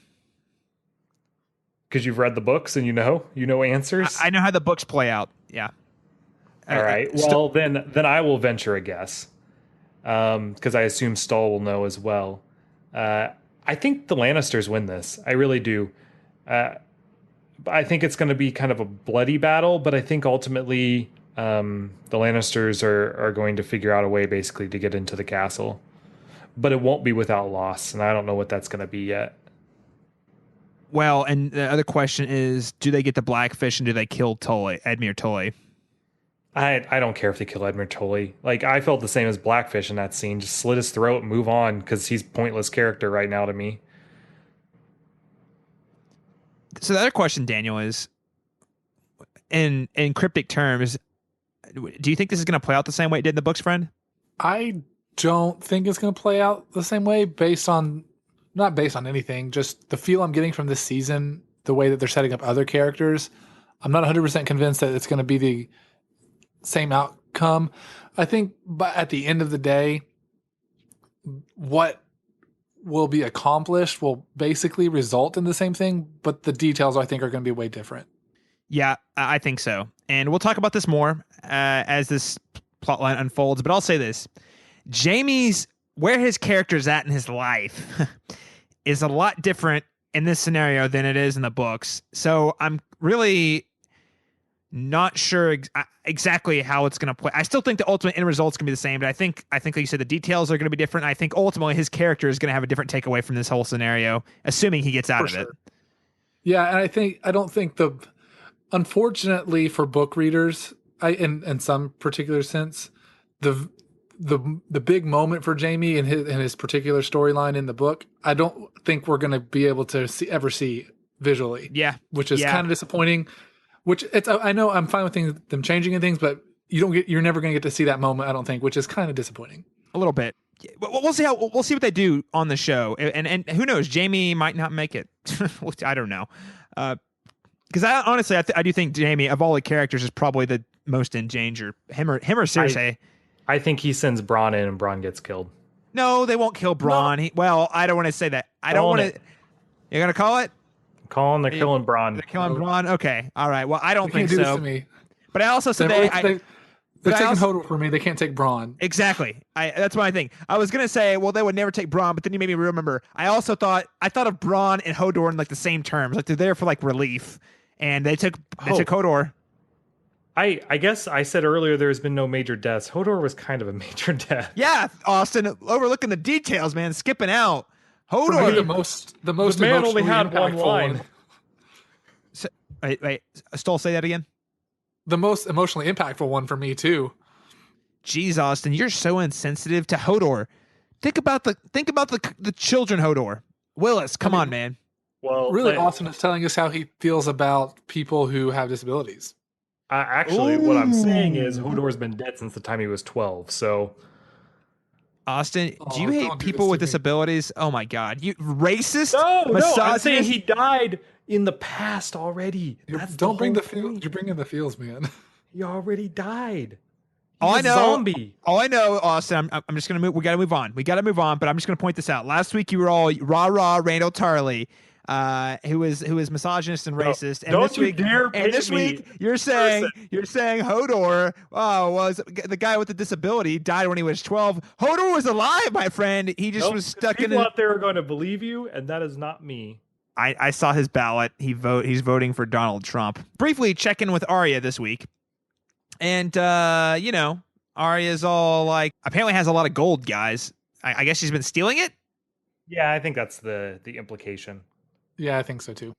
Because you've read the books and you know answers? I know how the books play out. Yeah. All right. Well, then I will venture a guess, because I assume Stoll will know as well. I think the Lannisters win this. I really do. I think it's going to be kind of a bloody battle, but I think ultimately the Lannisters are going to figure out a way basically to get into the castle. But it won't be without loss, and I don't know what that's going to be yet. Well, and the other question is, do they get the Blackfish and do they kill Edmure Tully? I don't care if they kill Edmure Tully. Like, I felt the same as Blackfish in that scene. Just slit his throat and move on, because he's a pointless character right now to me. So the other question, Daniel, is in cryptic terms, do you think this is going to play out the same way it did in the books, friend? I don't think it's going to play out the same way not based on anything, just the feel I'm getting from this season, the way that they're setting up other characters. I'm not 100% convinced that it's going to be the same outcome. I think, but at the end of the day, what will be accomplished will basically result in the same thing, but the details I think are going to be way different. Yeah, I think so. And we'll talk about this more as this plotline unfolds, but I'll say this. Jaime's, where his character's at in his life is a lot different in this scenario than it is in the books. So I'm really not sure exactly how it's going to play. I still think the ultimate end result's going to be the same, but I think like you said, the details are going to be different. I think ultimately his character is going to have a different takeaway from this whole scenario, assuming he gets out of it. Yeah, and I don't think unfortunately for book readers, in some particular sense, the big moment for Jaime in his particular storyline in the book, I don't think we're going to be able to ever see visually. Yeah, which is kind of disappointing. Which I know I'm fine with them changing and things, but you're never going to get to see that moment, I don't think, which is kind of disappointing. A little bit. We'll see what they do on the show, and who knows, Jaime might not make it. I don't know, because honestly I do think Jaime of all the characters is probably the most in danger. Him or Cersei. I think he sends Bronn in and Bronn gets killed. No, they won't kill Bronn. No. I don't want to say that. I don't want to. You're gonna call it? They're killing Bronn. They're killing Bronn. Okay, all right. Well, I don't think do so. This to me. But I also said they're taking Hodor for me. They can't take Bronn. Exactly. That's what I think. I was gonna say, well, they would never take Bronn, but then you made me remember. I also thought of Bronn and Hodor in like the same terms, like they're there for like relief, and they took Hodor. I guess I said earlier there's been no major deaths. Hodor was kind of a major death. Yeah, Austin, overlooking the details, man, skipping out. Hodor, the most man only had one line. So, wait, Stoll, say that again. The most emotionally impactful one for me too. Jeez, Austin, you're so insensitive to Hodor. Think about the children, Hodor. Willis, come on, man. Well, really, Austin is telling us how he feels about people who have disabilities. Actually, what I'm saying is Hodor's been dead since the time he was 12. So, Austin, do you hate people with disabilities? Oh my God, you racist? No, I'm saying he died in the past already. Don't bring the feels. You're bringing the feels, man. He already died. All I know, zombie. All I know, Austin. I'm just gonna move. We gotta move on. But I'm just gonna point this out. Last week you were all rah Randall Tarley. Who is misogynist and racist. And this week you're saying Hodor was the guy with the disability, died when he was 12. Hodor was alive, my friend. He just was stuck in. People out there are going to believe you, and that is not me. I saw his ballot. He's voting for Donald Trump. Briefly check in with Arya this week, and Arya's all like apparently has a lot of gold, guys. I guess she's been stealing it. Yeah, I think that's the implication. Yeah, I think so too.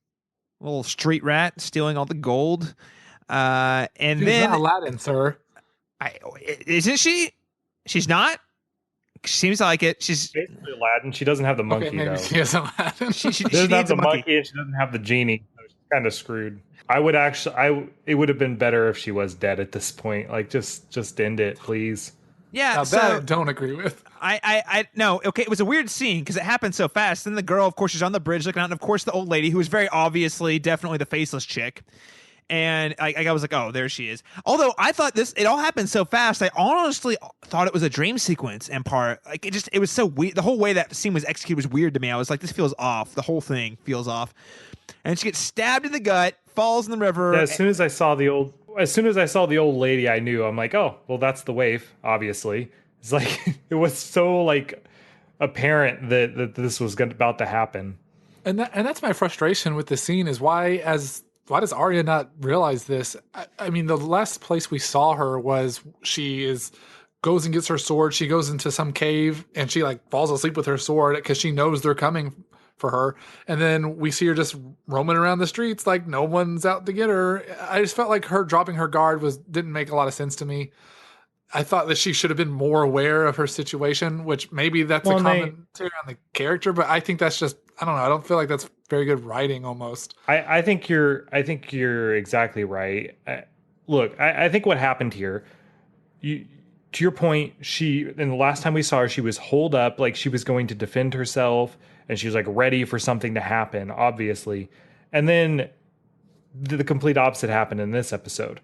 A little street rat stealing all the gold. And she's then not Aladdin, sir. Isn't she? She's not? Seems like it. She's basically Aladdin. She doesn't have the monkey, maybe though. She has Aladdin. She doesn't have the monkey and she doesn't have the genie. So she's kind of screwed. It would have been better if she was dead at this point. Like, just end it, please. Yeah, now, that I don't agree with. I no, okay, it was a weird scene because it happened so fast. Then the girl, of course, she's on the bridge looking out, and of course the old lady, who is very obviously definitely the faceless chick. And I was like, oh, there she is. Although I thought it all happened so fast, I honestly thought it was a dream sequence in part. Like it was so weird. The whole way that scene was executed was weird to me. I was like, this feels off. The whole thing feels off. And she gets stabbed in the gut, falls in the river. Yeah, as soon as I saw the old as soon as I saw the old lady, I knew. I'm like, oh, well, that's the waif. Obviously, it's like it was so like apparent that this was about to happen. And that's my frustration with the scene is why does Arya not realize this? I mean, the last place we saw her was goes and gets her sword. She goes into some cave and she like falls asleep with her sword because she knows they're coming for her. And then we see her just roaming around the streets like no one's out to get her. I just felt like her dropping her guard didn't make a lot of sense to me. I thought that she should have been more aware of her situation, which maybe that's a commentary on the character, but I think that's just, I don't know. I don't feel like that's very good writing almost. I think you're exactly right. Look, I think what happened here, to your point, in the last time we saw her, she was holed up like she was going to defend herself and she was like ready for something to happen, obviously. And then the complete opposite happened in this episode.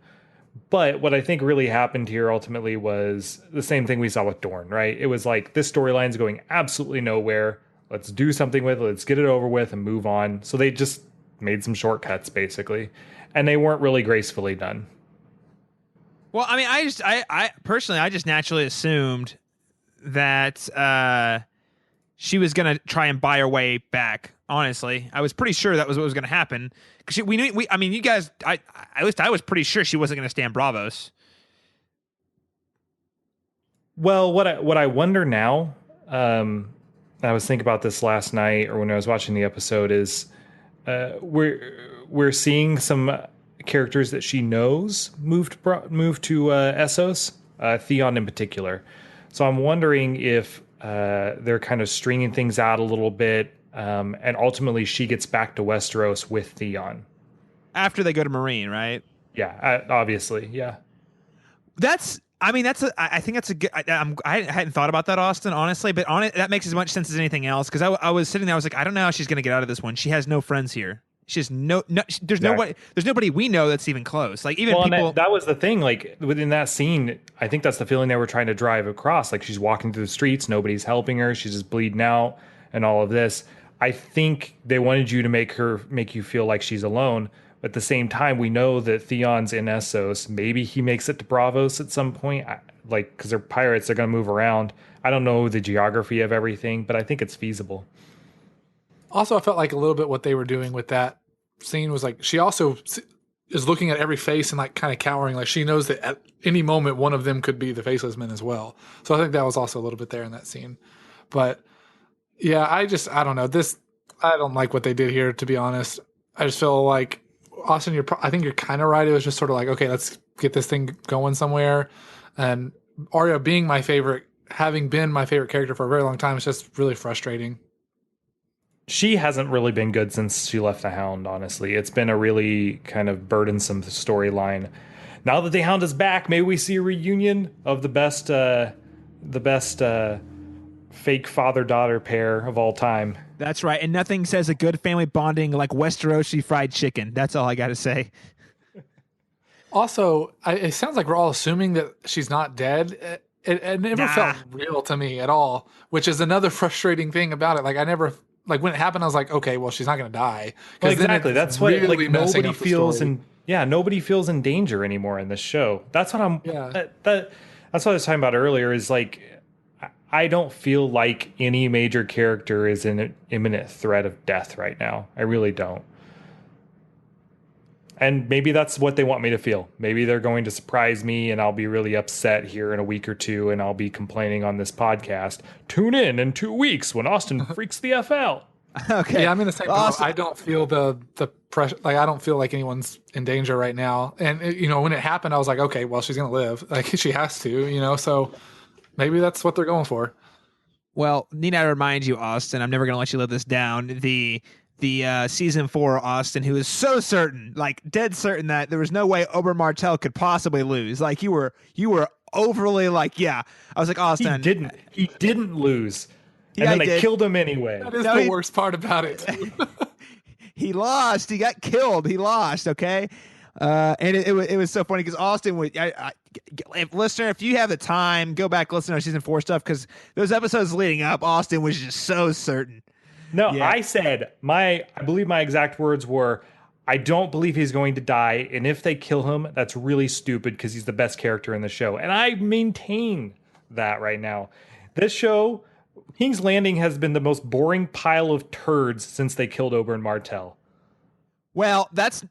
But what I think really happened here ultimately was the same thing we saw with Dorne, right? It was like, this storyline's going absolutely nowhere. Let's do something with it. Let's get it over with and move on. So they just made some shortcuts, basically. And they weren't really gracefully done. Well, I mean, I personally, I just naturally assumed that she was going to try and buy her way back. Honestly, I was pretty sure that was what was going to happen. Because I mean, you guys, at least I was pretty sure she wasn't going to stand Bravos. Well, what I wonder now, I was thinking about this last night or when I was watching the episode, is we're seeing some characters that she knows moved to Essos, Theon in particular. So I'm wondering if they're kind of stringing things out a little bit, and ultimately she gets back to Westeros with Theon after they go to Marine, right? Yeah, obviously, yeah. I think that's a good. I hadn't thought about that, Austin, honestly, but that makes as much sense as anything else. Because I was sitting there, I was like, I don't know how she's going to get out of this one. She has no friends here. She has there's nobody we know that's even close. Like even people. That was the thing. Like within that scene, I think that's the feeling they were trying to drive across. Like she's walking through the streets, nobody's helping her. She's just bleeding out, and all of this. I think they wanted you to make you feel like she's alone. But at the same time, we know that Theon's in Essos. Maybe he makes it to Bravos at some point. Because they're pirates, they're going to move around. I don't know the geography of everything, but I think it's feasible. Also, I felt like a little bit what they were doing with that scene was like she also is looking at every face and like kind of cowering. Like she knows that at any moment one of them could be the Faceless Men as well. So I think that was also a little bit there in that scene. But yeah, I don't know. I don't like what they did here, to be honest. I just feel like, Austin, I think you're kind of right. It was just sort of like, okay, let's get this thing going somewhere. And Arya having been my favorite character for a very long time, it's just really frustrating. She hasn't really been good since she left the Hound, honestly. It's been a really kind of burdensome storyline. Now that the Hound is back, maybe we see a reunion of the best fake father-daughter pair of all time. That's right. And nothing says a good family bonding like Westerosi fried chicken. That's all I got to say. Also, it sounds like we're all assuming that she's not dead. It never felt real to me at all, which is another frustrating thing about it. Like I never, like when it happened, I was like, okay, well, she's not going to die. Well, exactly. That's really what like nobody feels nobody feels in danger anymore in this show. That's what I'm. Yeah. That's what I was talking about earlier. Is like, I don't feel like any major character is in an imminent threat of death right now. I really don't. And maybe that's what they want me to feel. Maybe they're going to surprise me and I'll be really upset here in a week or two and I'll be complaining on this podcast. Tune in 2 weeks when Austin freaks the F out. Okay. Yeah, I'm in the same boat. I don't feel the pressure. Like, I don't feel like anyone's in danger right now. And, when it happened, I was like, okay, well, she's going to live. Like, she has to, so maybe that's what they're going for. Well, need I remind you, Austin, I'm never going to let you live this down. The season 4 Austin, who is so certain, like dead certain, that there was no way Oberyn Martell could possibly lose. Like you were overly like, yeah. I was like, Austin, he didn't lose, and then they killed him anyway. That is the worst part about it. He lost. He got killed. He lost. Okay, and it was so funny because Austin would. Listener, if you have the time, go back listen to our season 4 stuff because those episodes leading up, Austin was just so certain. No, yeah. I said I believe my exact words were, I don't believe he's going to die. And if they kill him, that's really stupid because he's the best character in the show. And I maintain that right now. This show, King's Landing, has been the most boring pile of turds since they killed Oberyn Martell. Well, that's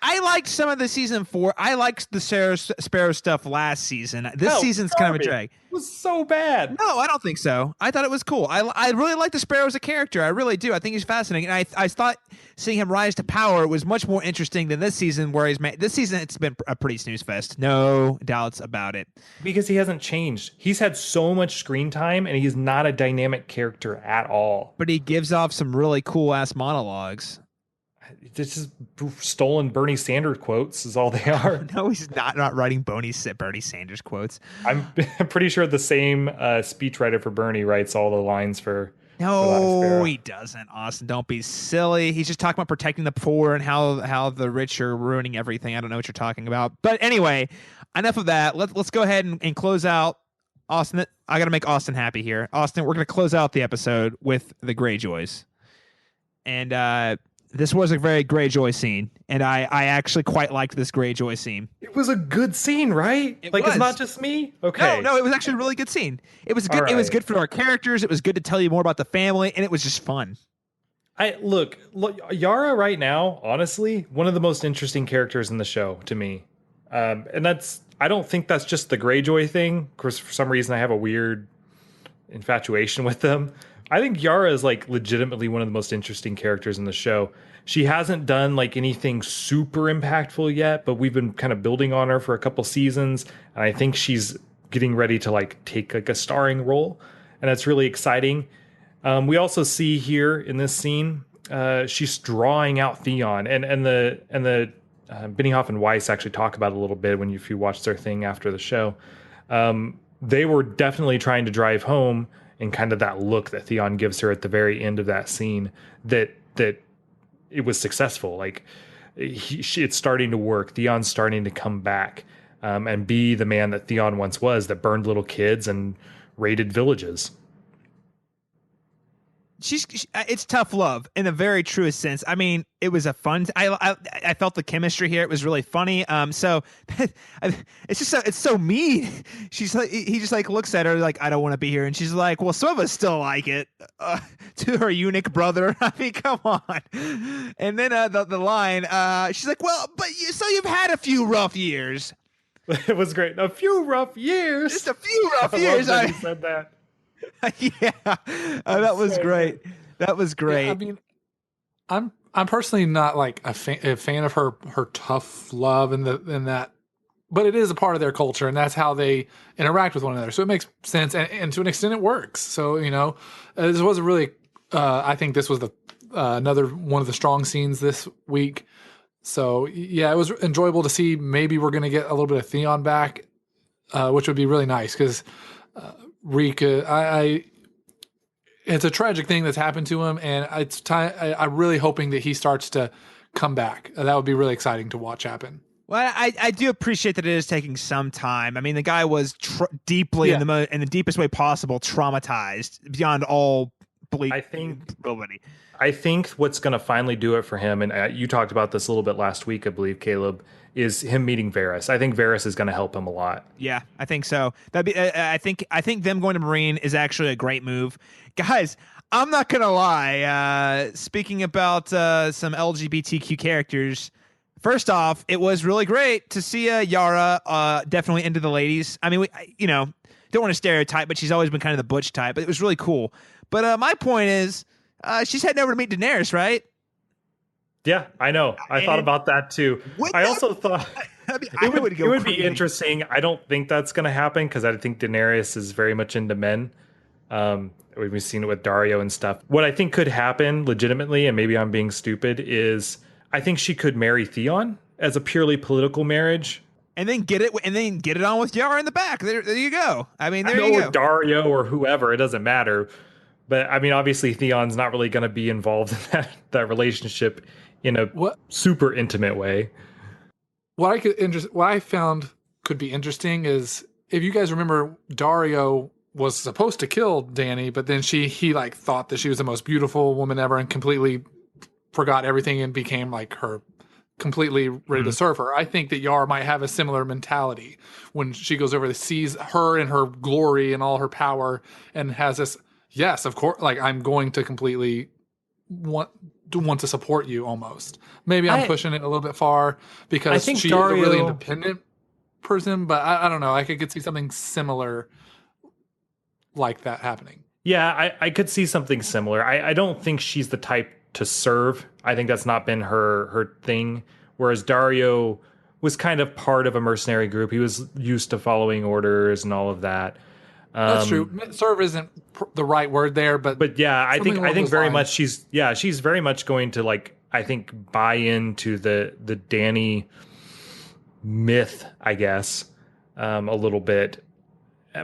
I liked some of the season 4. I liked the Sparrow stuff last season. This season's kind of a drag. It was so bad. No, I don't think so. I thought it was cool. I really like the Sparrow as a character. I really do. I think he's fascinating. And I thought seeing him rise to power was much more interesting than this season, where this season it's been a pretty snooze fest. No doubts about it. Because he hasn't changed. He's had so much screen time, and he's not a dynamic character at all. But he gives off some really cool ass monologues. This is stolen Bernie Sanders quotes is all they are. No, he's not writing Bernie Sanders quotes. I'm pretty sure the same speechwriter for Bernie writes all the lines for. No, he doesn't. Austin, don't be silly. He's just talking about protecting the poor and how the rich are ruining everything. I don't know what you're talking about. But anyway, enough of that. Let's go ahead and close out. Austin, I got to make Austin happy here. Austin, we're going to close out the episode with the Greyjoys. And this was a very Greyjoy scene, and I actually quite liked this Greyjoy scene. It was a good scene, right? It's not just me. Okay. No, it was actually a really good scene. It was good. Right. It was good for our characters. It was good to tell you more about the family, and it was just fun. Look, Yara right now, honestly, one of the most interesting characters in the show to me, and I don't think that's just the Greyjoy thing. Of course, for some reason, I have a weird infatuation with them. I think Yara is like legitimately one of the most interesting characters in the show. She hasn't done like anything super impactful yet, but we've been kind of building on her for a couple seasons, and I think she's getting ready to like take like a starring role, and that's really exciting. We also see here in this scene, she's drawing out Theon, and the Benioff and Weiss actually talk about it a little bit if you watch their thing after the show. They were definitely trying to drive home and kind of that look that Theon gives her at the very end of that scene that it was successful. Like it's starting to work. Theon's starting to come back and be the man that Theon once was, that burned little kids and raided villages. It's tough love in the very truest sense. I mean, it was a fun. I felt the chemistry here. It was really funny. So it's so mean. She's like, he just like looks at her like, I don't want to be here, and she's like, well, some of us still like it. To her eunuch brother. I mean, come on. And then the line, she's like, well, but so you've had a few rough years. It was great. A few rough years. Just a few rough years. Love that he said that. Yeah, that was great. That was great. Yeah, I mean, I'm personally not like a fan of her tough love and that, but it is a part of their culture, and that's how they interact with one another. So it makes sense, and to an extent, it works. So this was a really, I think this was another one of the strong scenes this week. So yeah, it was enjoyable to see. Maybe we're going to get a little bit of Theon back, which would be really nice because. Reek, it's a tragic thing that's happened to him, and it's time. I'm really hoping that he starts to come back. That would be really exciting to watch happen. Well, I do appreciate that it is taking some time. I mean, the guy was deeply in the deepest way possible traumatized beyond all belief. I think what's going to finally do it for him, and you talked about this a little bit last week, I believe, Caleb, is him meeting Varys. I think Varys is going to help him a lot. Yeah, I think so. That'd be. I think them going to Marine is actually a great move, guys. I'm not gonna lie. Speaking about some LGBTQ characters, first off, it was really great to see Yara definitely into the ladies. I mean, don't want to stereotype, but she's always been kind of the butch type. But it was really cool. But my point is, she's heading over to meet Daenerys, right? Yeah, I know. I thought about that too. I also thought it would be interesting. I don't think that's going to happen because I think Daenerys is very much into men. We've seen it with Dario and stuff. What I think could happen legitimately, and maybe I'm being stupid, is I think she could marry Theon as a purely political marriage. And then get it on with Yara in the back. There you go. I mean, there you go. With Dario or whoever, it doesn't matter. But I mean, obviously Theon's not really going to be involved in that relationship in a super intimate way. What I found could be interesting is if you guys remember, Dario was supposed to kill Dany, but then he thought that she was the most beautiful woman ever and completely forgot everything and became like her completely ready to serve her. I think that Yara might have a similar mentality when she goes over to sees her in her glory and all her power and has this, yes, of course, like I'm going to completely want to support you almost. Maybe I'm pushing it a little bit far because I think she Dario, is a really independent person, but I don't know. I could see something similar like that happening. Yeah, I could see something similar. I don't think she's the type to serve. I think that's not been her thing. Whereas Dario was kind of part of a mercenary group. He was used to following orders and all of that. That's true. Serve isn't the right word there, but yeah, I think very lines. much she's very much going to like I think buy into the Dany myth, I guess, a little bit.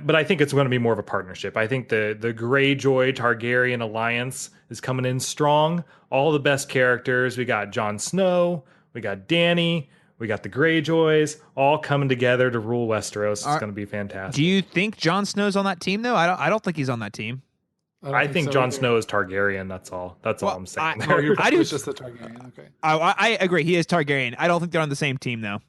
But I think it's going to be more of a partnership. I think the Greyjoy Targaryen alliance is coming in strong. All the best characters. We got Jon Snow, we got Dany, we got the Greyjoys, all coming together to rule Westeros. It's going to be fantastic. Do you think Jon Snow's on that team though? I don't think he's on that team. I think so Jon Snow is Targaryen. That's all. That's all I'm saying. I do just the Targaryen. Okay. I agree. He is Targaryen. I don't think they're on the same team though.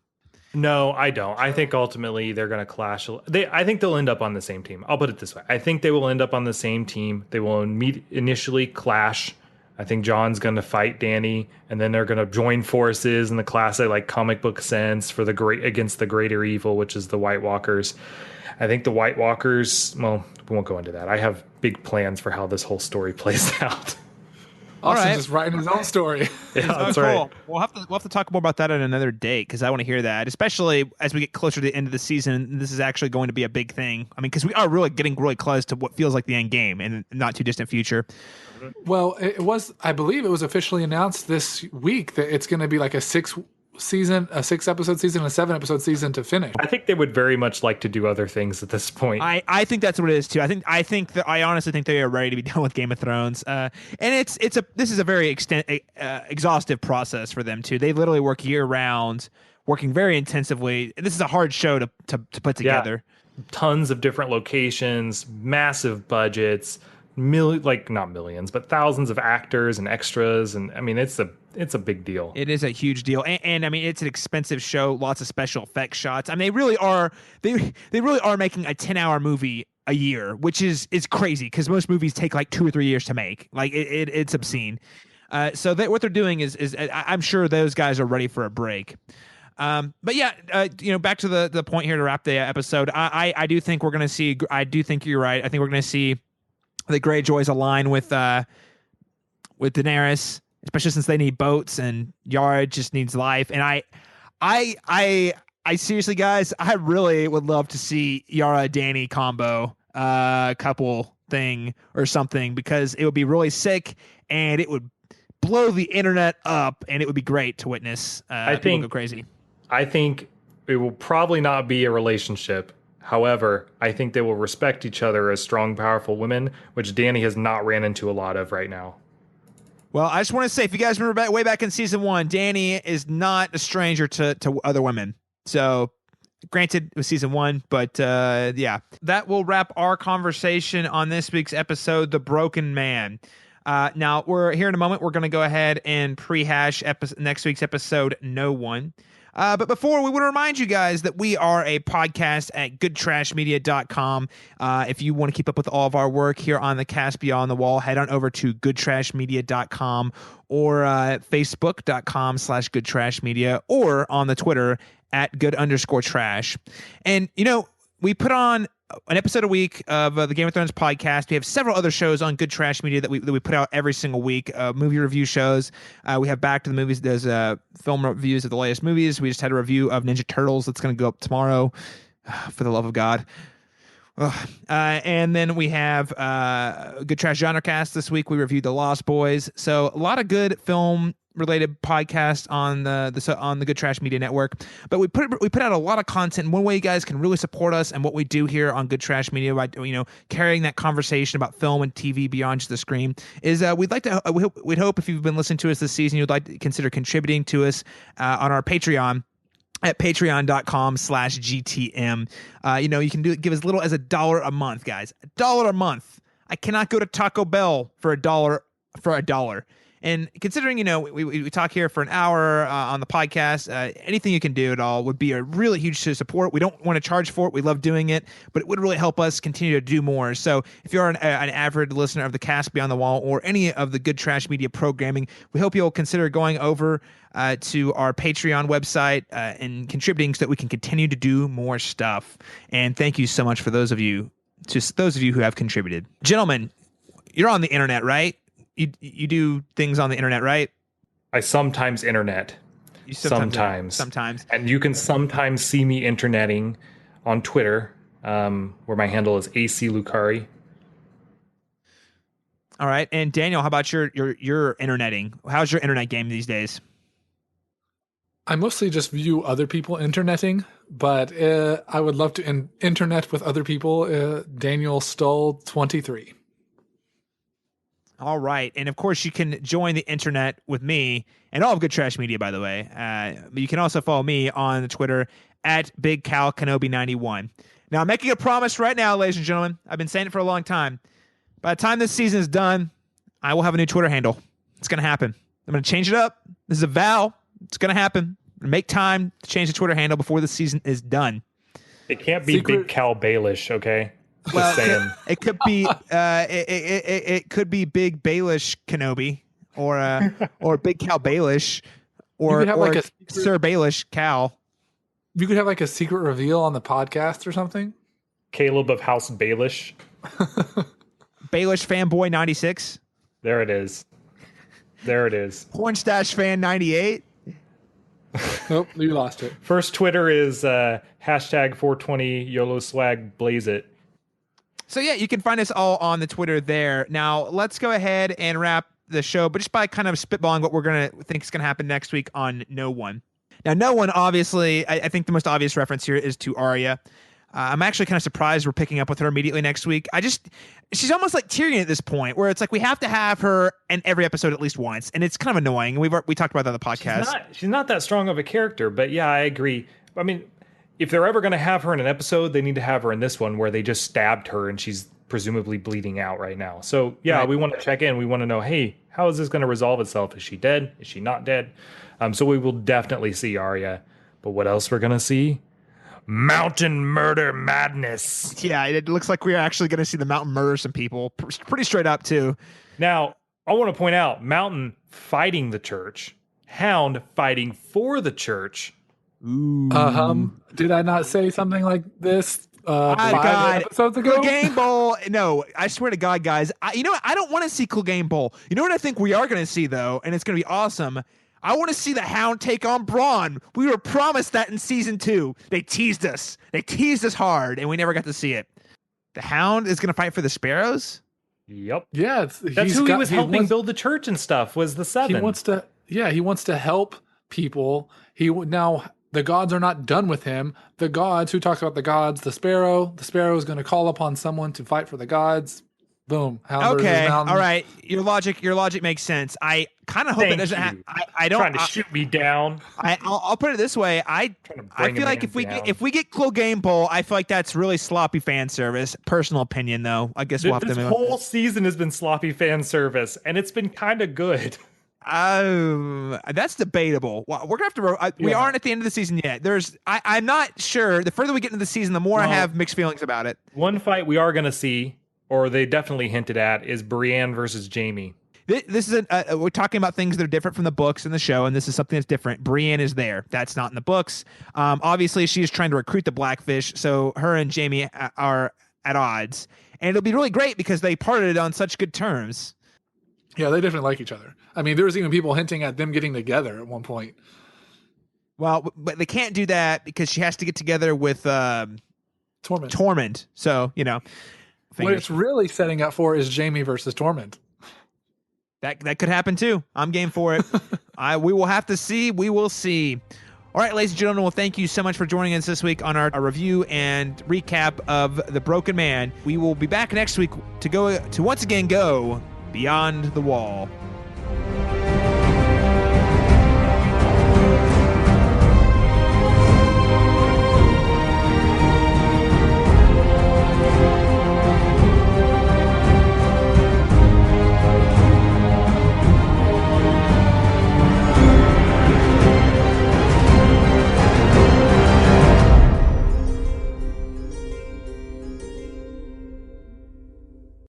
No, I don't. I think ultimately they're going to clash. I think they'll end up on the same team. I'll put it this way. I think they will end up on the same team. They will initially clash. I think Jon's going to fight Dany, and then they're going to join forces in the classic like comic book sense for against the greater evil, which is the White Walkers. I think the White Walkers, well, we won't go into that. I have big plans for how this whole story plays out. Austin just writing his own story. Yeah, that's cool. right. We'll have to talk more about that on another date because I want to hear that, especially as we get closer to the end of the season. This is actually going to be a big thing. I mean, because we are really getting really close to what feels like the end game in not too distant future. Well, I believe it was officially announced this week that it's going to be like a 6-episode season, and a 7-episode season to finish. I think they would very much like to do other things at this point. I think that's what it is too. I honestly think they are ready to be done with Game of Thrones. And this is a very exhaustive process for them too. They literally work year round, working very intensively. This is a hard show to put together. Yeah. Tons of different locations, massive budgets, not millions, but thousands of actors and extras, and I mean it's a big deal. It is a huge deal, and I mean it's an expensive show. Lots of special effects shots. I mean they really are making a 10-hour movie a year, which is crazy because most movies take like 2 or 3 years to make. Like it's obscene. So what they're doing is I'm sure those guys are ready for a break. But yeah, back to the point here to wrap the episode. I do think we're gonna see. I do think you're right. I think we're gonna see the Greyjoys align with Daenerys, especially since they need boats and Yara just needs life. And I seriously, guys, I really would love to see Yara Dany combo couple thing or something because it would be really sick and it would blow the internet up and it would be great to witness. I think go crazy. I think it will probably not be a relationship. However, I think they will respect each other as strong, powerful women, which Dany has not ran into a lot of right now. Well, I just want to say, if you guys remember way back in season 1, Dany is not a stranger to other women. So, granted, it was season 1, but yeah. That will wrap our conversation on this week's episode, The Broken Man. Now, we're here in a moment. We're going to go ahead and prehash next week's episode, No One. But before, we want to remind you guys that we are a podcast at goodtrashmedia.com. If you want to keep up with all of our work here on the Cast Beyond the Wall, head on over to goodtrashmedia.com or facebook.com/goodtrashmedia or on the Twitter at good_trash. And, we put on an episode a week of the Game of Thrones podcast. We have several other shows on Good Trash Media that we put out every single week. Movie review shows. We have Back to the Movies. There's film reviews of the latest movies. We just had a review of Ninja Turtles that's going to go up tomorrow. For the love of God. And then we have Good Trash Genre Cast this week. We reviewed The Lost Boys. So a lot of good film related podcasts on the Good Trash Media Network. But we put out a lot of content. And one way you guys can really support us and what we do here on Good Trash Media by carrying that conversation about film and TV beyond just the screen is we'd hope if you've been listening to us this season, you'd like to consider contributing to us on our Patreon at patreon.com/GTM. You can give as little as $1 a month, guys. $1 a month. I cannot go to Taco Bell for $1. And considering, we talk here for an hour on the podcast, anything you can do at all would be a really huge support. We don't want to charge for it. We love doing it, but it would really help us continue to do more. So if you're an avid listener of the Cast Beyond the Wall or any of the Good Trash Media programming, we hope you'll consider going over to our Patreon website and contributing so that we can continue to do more stuff. And thank you so much for those of you who have contributed. Gentlemen, you're on the internet, right? You do things on the internet, right? I sometimes internet. Sometimes. And you can sometimes see me interneting on Twitter, where my handle is AC Lucari. All right. And Daniel, how about your interneting? How's your internet game these days? I mostly just view other people interneting, but I would love to internet with other people. Daniel Stoll 23. All right. And of course, you can join the internet with me and all of Good Trash Media, by the way. But you can also follow me on Twitter at BigCalKenobi91. Now, I'm making a promise right now, ladies and gentlemen. I've been saying it for a long time. By the time this season is done, I will have a new Twitter handle. It's going to happen. I'm going to change it up. This is a vow. It's going to happen. Make time to change the Twitter handle before the season is done. It can't be Big Cal Baelish, okay? Well, it could be it could be Big Baelish Kenobi or Big Cal Baelish or Sir Baelish Cal. You could have like a secret reveal on the podcast or something. Caleb of House Baelish. Baelish fanboy 96. There it is. Porn stash fan 98. Nope, you lost it. First Twitter is hashtag 420 YOLO swag blaze it. So yeah, you can find us all on the Twitter there. Now let's go ahead and wrap the show, but just by kind of spitballing what we're gonna think is gonna happen next week on No One. Now, No One, obviously, I think the most obvious reference here is to Arya. I'm actually kind of surprised we're picking up with her immediately next week. She's almost like Tyrion at this point, where it's like we have to have her in every episode at least once, and it's kind of annoying. We talked about that on the podcast. She's not that strong of a character, but yeah, I agree. I mean, if they're ever going to have her in an episode, they need to have her in this one where they just stabbed her and she's presumably bleeding out right now. So yeah, right. We want to check in. We want to know, hey, how is this going to resolve itself? Is she dead? Is she not dead? So we will definitely see Arya. But what else we're going to see? Mountain murder madness. Yeah, it looks like we're actually going to see the Mountain murder some people. Pretty straight up, too. Now, I want to point out, Mountain fighting the church. Hound fighting for the church. Ooh. Did I not say something like this 5 episodes ago? Clegane Bowl. No, I swear to God, guys. I don't want to see Clegane Bowl. You know what I think we are going to see, though, and it's going to be awesome? I want to see the Hound take on Braun. We were promised that in season 2. They teased us. They teased us hard, and we never got to see it. The Hound is going to fight for the Sparrows? Yep. Yeah. That's who he was helping build the church and stuff, was the Seven. He wants to help people. Now, the gods are not done with him. The gods, who talks about the gods? The Sparrow is going to call upon someone to fight for the gods. Boom. Okay. All right. Your logic makes sense. I kind of hope it doesn't happen. I don't trying to shoot me down. I'll put it this way. I feel like if we get Clegane Bowl, I feel like that's really sloppy fan service. Personal opinion, though. I guess we'll have to. This whole season has been sloppy fan service, and it's been kind of good. That's debatable. Well, we're gonna have to. We aren't at the end of the season yet. I'm not sure. The further we get into the season, the more I have mixed feelings about it. One fight we are gonna see, or they definitely hinted at, is Brienne versus Jaime. This is we're talking about things that are different from the books and the show, and this is something that's different. Brienne is there. That's not in the books. Obviously, she is trying to recruit the Blackfish, so her and Jaime are at odds, and it'll be really great because they parted on such good terms. Yeah, they definitely like each other. I mean, there was even people hinting at them getting together at one point. Well, but they can't do that because she has to get together with Tormund. So, what it's really setting up for is Jaime versus Tormund. That could happen too. I'm game for it. We will have to see. We will see. All right, ladies and gentlemen, well, thank you so much for joining us this week on our review and recap of The Broken Man. We will be back next week to once again go beyond the wall.